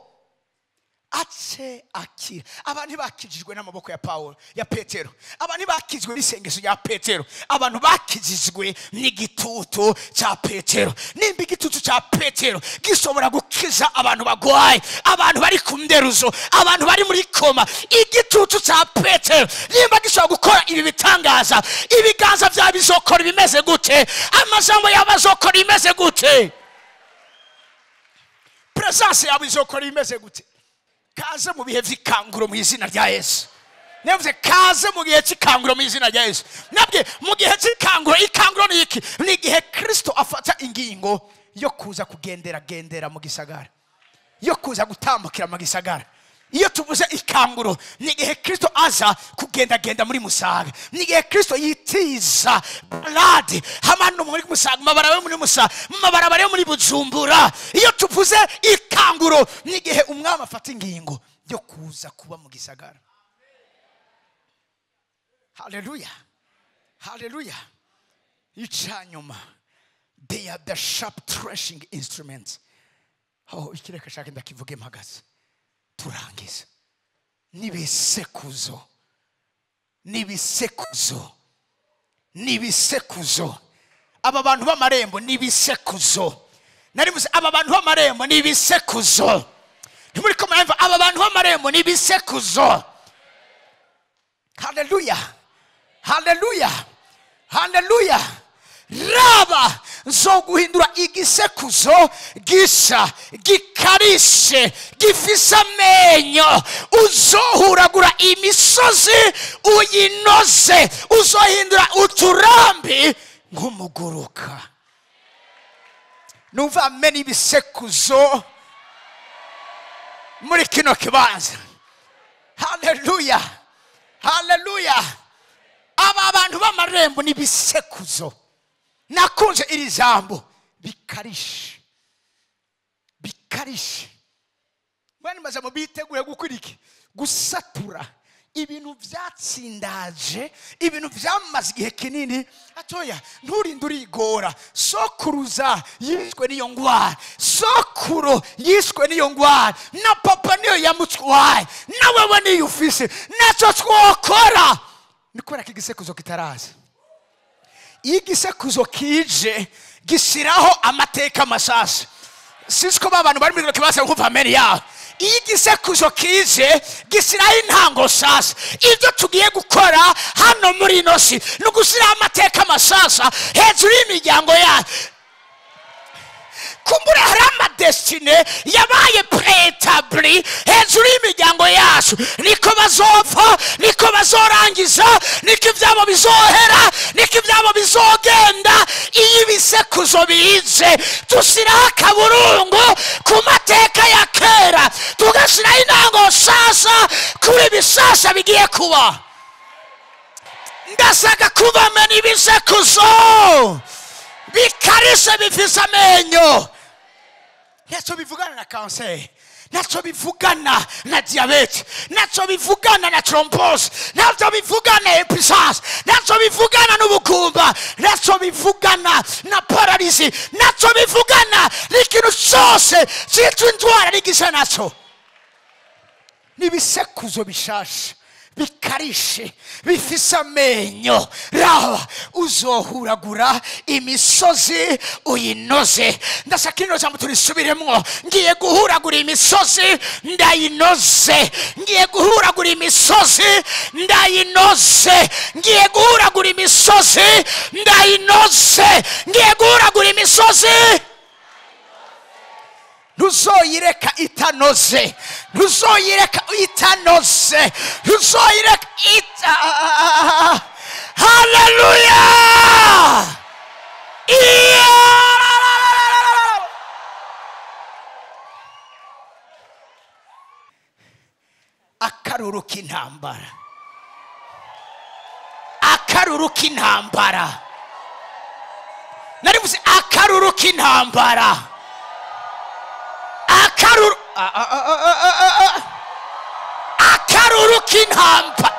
atse akira. Abantu bakijijwe n'amaboko ya Paulo ya Petero, abantu bakijijwe n'isengesho ya Petero, abantu bakijijwe n'igitutu cya Petero. Nimba igitutu cya Petero gishobora gukiza abantu bagwaye, abantu bari ku nderuzo, abantu bari muri koma, igitutu cya Petero nimba gishobora gukora ibi bitangaza, ibiganza bya bizokora bimeze gute, amajambo y'abazokora bimeze gute, presence yawe izokora bimeze gute. Kaze mu bihe vy'ikanguro mu izina rya Yesu. Nevuze kaze mu gihe cy'ikanguro mu izina rya Yesu. Nabye mu gihe cy'ikanguro, ikanguro ni iki? Ni igihe Kristo afata ingingo yo kuza kugendera mu gisagara, yo kuza gutambukira mu gisagara. Iyo tuvuze ikanguro ni igihe Kristo aza kugenda muri Musaga, ni igihe Kristo yitiza balade hamano muri Musaga, mabarabara muri Musaga, mabarabara muri Bujumbura. Iyo tuvuze ikanguro ni igihe umwami afata ingingo yo kuza kuba mu gisagara. Hallelujah, hallelujah. Icyanyuma, they are the sharp threshing instruments. Oh, ikireka shaka ndakivuge mpagaze. Turangiza nibisekuzo aba bantu b'amarembo nibisekuzo. Narivuze aba bantu b'amarembo nibisekuzo. Ntimuri ko murumva aba bantu b'amarembo nibisekuzo. Hallelujah, hallelujah, hallelujah. Raba zo guhindura igisekuzo gisha gikarishe gifise amenyo, uzohuragura imisozi uyinoze, uzohindura uturambi nk'umuguruka. Numva ameni ibisekuzo muri kino kibanza. Hallelujah, hallelujah. Aba bantu b'amarembo ni bisekuzo. Nakunze iri jambo bikarishe, bikarishe. Bani mazamo biteguye gukuriki gusatura ibintu byatsindaje, ibintu byamaze igihe kinini. Atoya nturinduri igora, sokuruza yishwe niyo ngwara, sokuro yishwe niyo ngwara, na papa niyo yamutwaye, na wewe niyo ufise. Naco twokora nikora kigisekuzo kitaraza. Igisekuzo kije gisiraho amateka masasa. Sisiko babantu bari muri kibasa nkumva amen ya. Igisekuzo kije gisiraho intango sasa. Ibyo tugiye gukora hano muri nosi no gusiraho amateka masasa hejuru y'imiryango ya. Kumbura hari amadestine yabaye pretabli hejuru y'imiryango yacu. Niko bazopfa, niko bazorangiza, niko ibyabo bizohera, niko ibyabo bizogenda. Iyi bisekuzo bize tusiraho akaburungu ku mateka ya kera, tugashyiraho intango sasa kuri bisasa bigiye kuba. Ndasaga kubamena ibisekuzo bikarishe bifise amenyo. Nacho bivugana na cancer, nacho bivugana na diabete, nacho bivugana na thrombose, nacho bivugana na epicence, nacho bivugana n'ubukumba, nacho bivugana na paralysis, nacho bivugana n'ikintu cyose cyitwa indwara n'igisa nacho. Nibisekuzo bishasha bikarishe bifise amenyo. Raba uzohuragura imisozi uyinoze. Ndashakira jambo turisubiremwo. Ngiye guhuragura imisozi ndayinoze, ngiye guhuragura imisozi ndayinoze, ngiye guhuragura imisozi ndayinoze, ngiye guhuragura imisozi. ntuzoyireka itanoze, ntuzoyireka itanoze, ntuzoyireka haleluya. Akaruru k'intambara, akaruru k'intambara, narivuze akaruru k'intambara, akaruru akaruru k'intambara.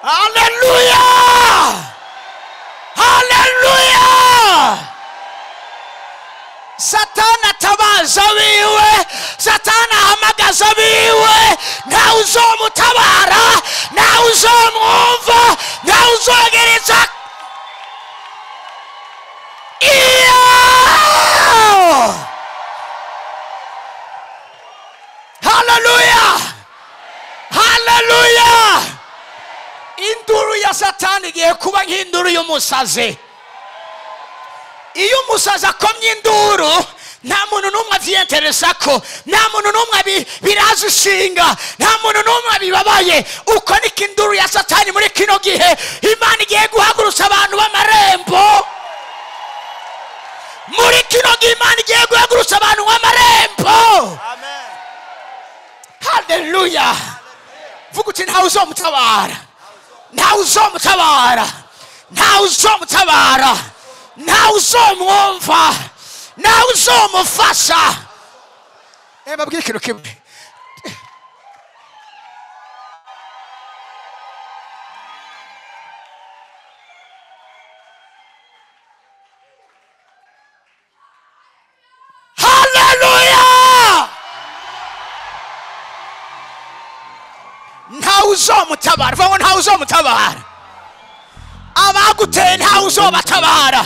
Haleluya, haleluya. Satani atabaza biwe, Satani ahamagaza biwe, ntawe uzomutabara, ntawe uzomwumva, ntawe uzogereza. Haleluya, haleluya. Induru ya Satani igiye kuba nk'induru y'umusazi. Iyo umusazi akomye induru, nta muntu n'umwe avyiyenteresa ko, nta muntu n'umwe biraza ishinga, nta muntu n'umwe bibabaye. Uko niko induru ya Satani muri kino gihe. Imana igiye guhagurutsa abantu b'amarembo. Muri kino gihe Imana igiye guhagurutsa abantu b'amarembo. Amen. Haleluya. Vuga uti ntawe uzomutabara, ntawe uzomutabara, ntawe uzomutabara, ntawe uzomwumva, ntawe uzomufasha. Babwire ikintu kimwe. Haleluya. Ntawe uzomutabara, vuga ngo ntawe uzomutabara. Abaguteye ntawe uzobatabara.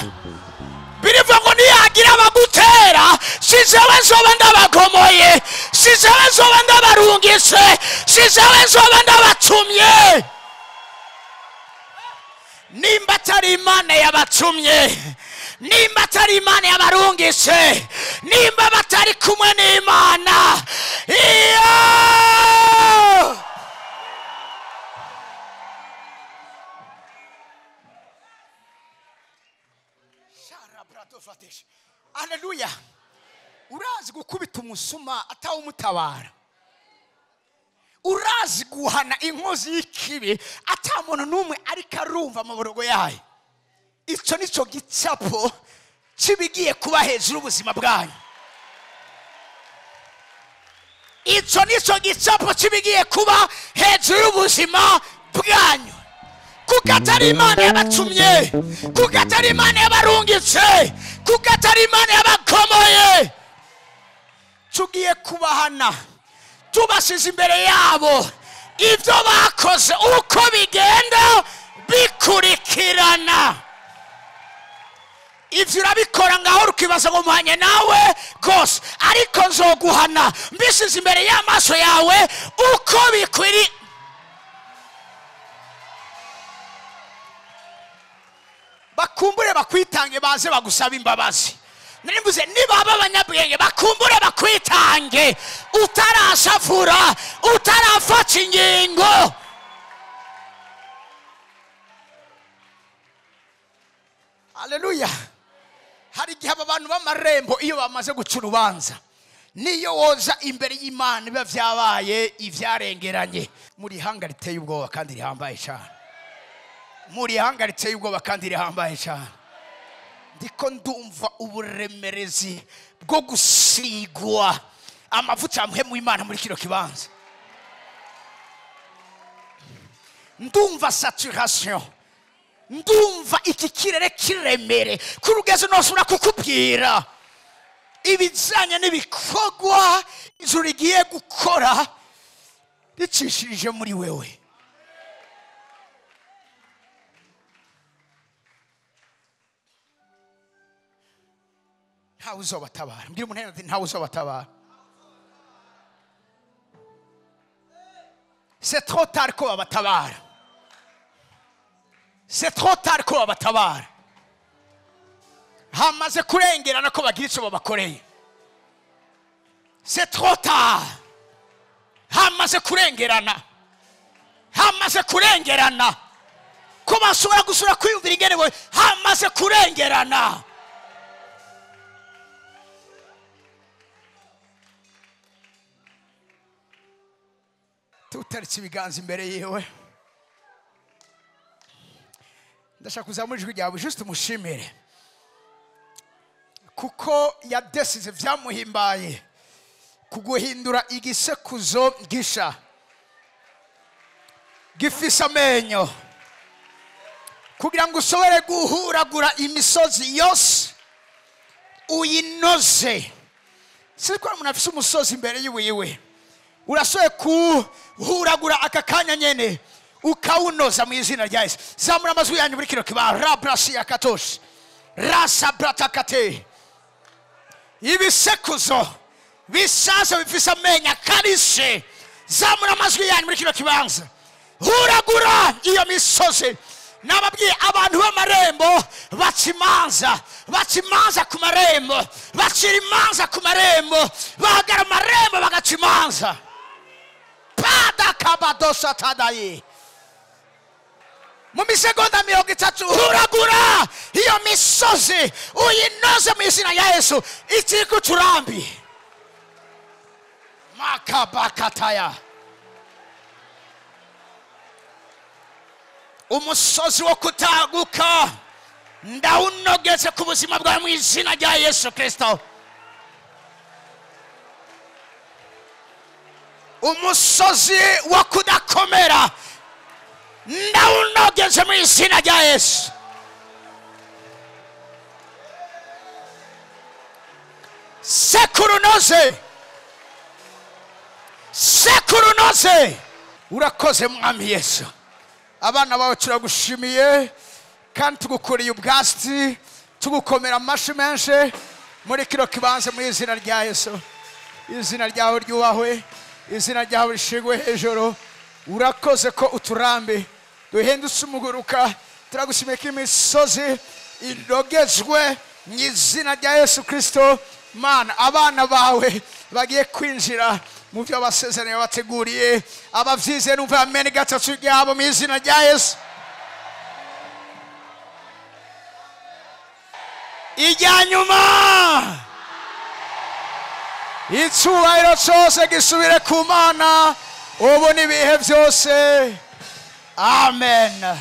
Birivuga ngo niyagira abagutera, sizewe nzoba ndabagomoye, sizewe nzoba ndabarungise, sizewe nzoba ndabatumye. Nimba atari Imana yabatumye, nimba atari Imana yabarungise, nimba batari kumwe n'Imana, haleluya. Urazi gukubita umusuma atawe umutabara, urazi guhana inkozi y'ikibi atamuntu n'umwe ariko arumva amaborogo yayo. Icyo nicyo gicapo kibigiye kuba hejuru y'ubuzima bwanyu. Icyo nicyo gicapo kibigiye kuba hejuru y'ubuzima bwanyu. Kuko atari Imana yabatumye, kuko atari Imana yabarungitse, kuko atari Imana yabakomoye. Tugiye kubahana tubasize imbere yabo ibyo bakoze uko bigenda bikurikirana. Ibyo urabikora ngaho ukibaza ngo muhanye nawe rwose, ariko nzoguhana mbisize imbere y'amaso yawe uko bikwiri. Bakumbure bakwitange baze bagusaba imbabazi. Nirimbuze nibaba abanyabwenge bakumbure bakwitange, utarashavura, utarafata ingingo. Haleluya. Hari igihe abantu b'amarembo iyo bamaze guca urubanza, niyo woza imbere y'Imana biba vyabaye ivyarengeranye. Muri hanga riteye ubwoba kandi rihambaye cyane, muri hanga riteye ubwoba kandi rihambaye cyane. Ndiko ndumva uburemerezi bwo gusigwa amavuta ya mu Imana muri kino kibanza. Ndumva saturation, ndumva iki kirere kiremere kurugezo nosubira kukubwira ibizanye n'ibikorwa ijuru rigiye gukora ricishirije muri wewe. Ntawe uzobatabara. Mbwira umuntu ati ntawe uzobatabara. C'est trop tard ko babatabara, c'est trop tard ko babatabara. hamaze kurengerana ko bagira icyo babakoreye. C'est trop tard. Hamaze kurengerana, hamaze kurengerana ko bashobora gusura kwiyumvira ingene bo hamaze kurengerana. Tutaritse ibiganza imbere yewe, ndashaka kuzamura ijwi ryawe just umushimire kuko yadesize vyamuhimbaye kuguhindura igisekuzo gisha gifise amenyo kugira ngo usobore guhuragura imisozi yose uyinoze. Siko umuntu afise umusozi imbere yiwe urasoye kuhuragura aka kanya nyene ukawunoza mu izina rya Yesu. Zamura amazwi yanyu muri kino kiba rabrasi yakatosh rasa bratakate. Ibisekuzo bisasa bifise amenya karishe. Zamura amazwi yanyu muri kino kibanza, huragura iyo misozi. Nababwiye abantu b'amarembo bacimanza ku marembo, bacira imanza ku marembo, bahagara amarembo bagacimanza. Pada kabadosa tadaye mu misegonda 30 huragura iyo misozi uyinoze mu izina ya Yesu. Ikiku turambi makabakataya umusozi wo kutaguka ndawunogeze ku buzima bwawe mu izina rya Yesu Kristo. Umusozi wo kudakomera ndawunogeze mu izina rya Yesu. Sekurunoze urakoze mwami Yesu. Abana bawe turagushimiye kandi tugukuriye ubwasti, tugukomera amashi menshi muri kino kibanza mu izina rya Yesu. Izina ryawe ryubahwe, izina ryawe rishigwe hejuru. Urakoze ko uturambi duhindutse umuguruka. Turagushimiye ko imisozi inogezwe mu izina rya Yesu Kristo. Mana, abana bawe bagiye kwinjira mu byo basezeranye bateguriye. Abavyize numva amen gatatu ryabo mu izina rya Yesu. Ijyanyuma icyubahiro cyose gisubire ku Mana ubu n'ibihe byose. Amen.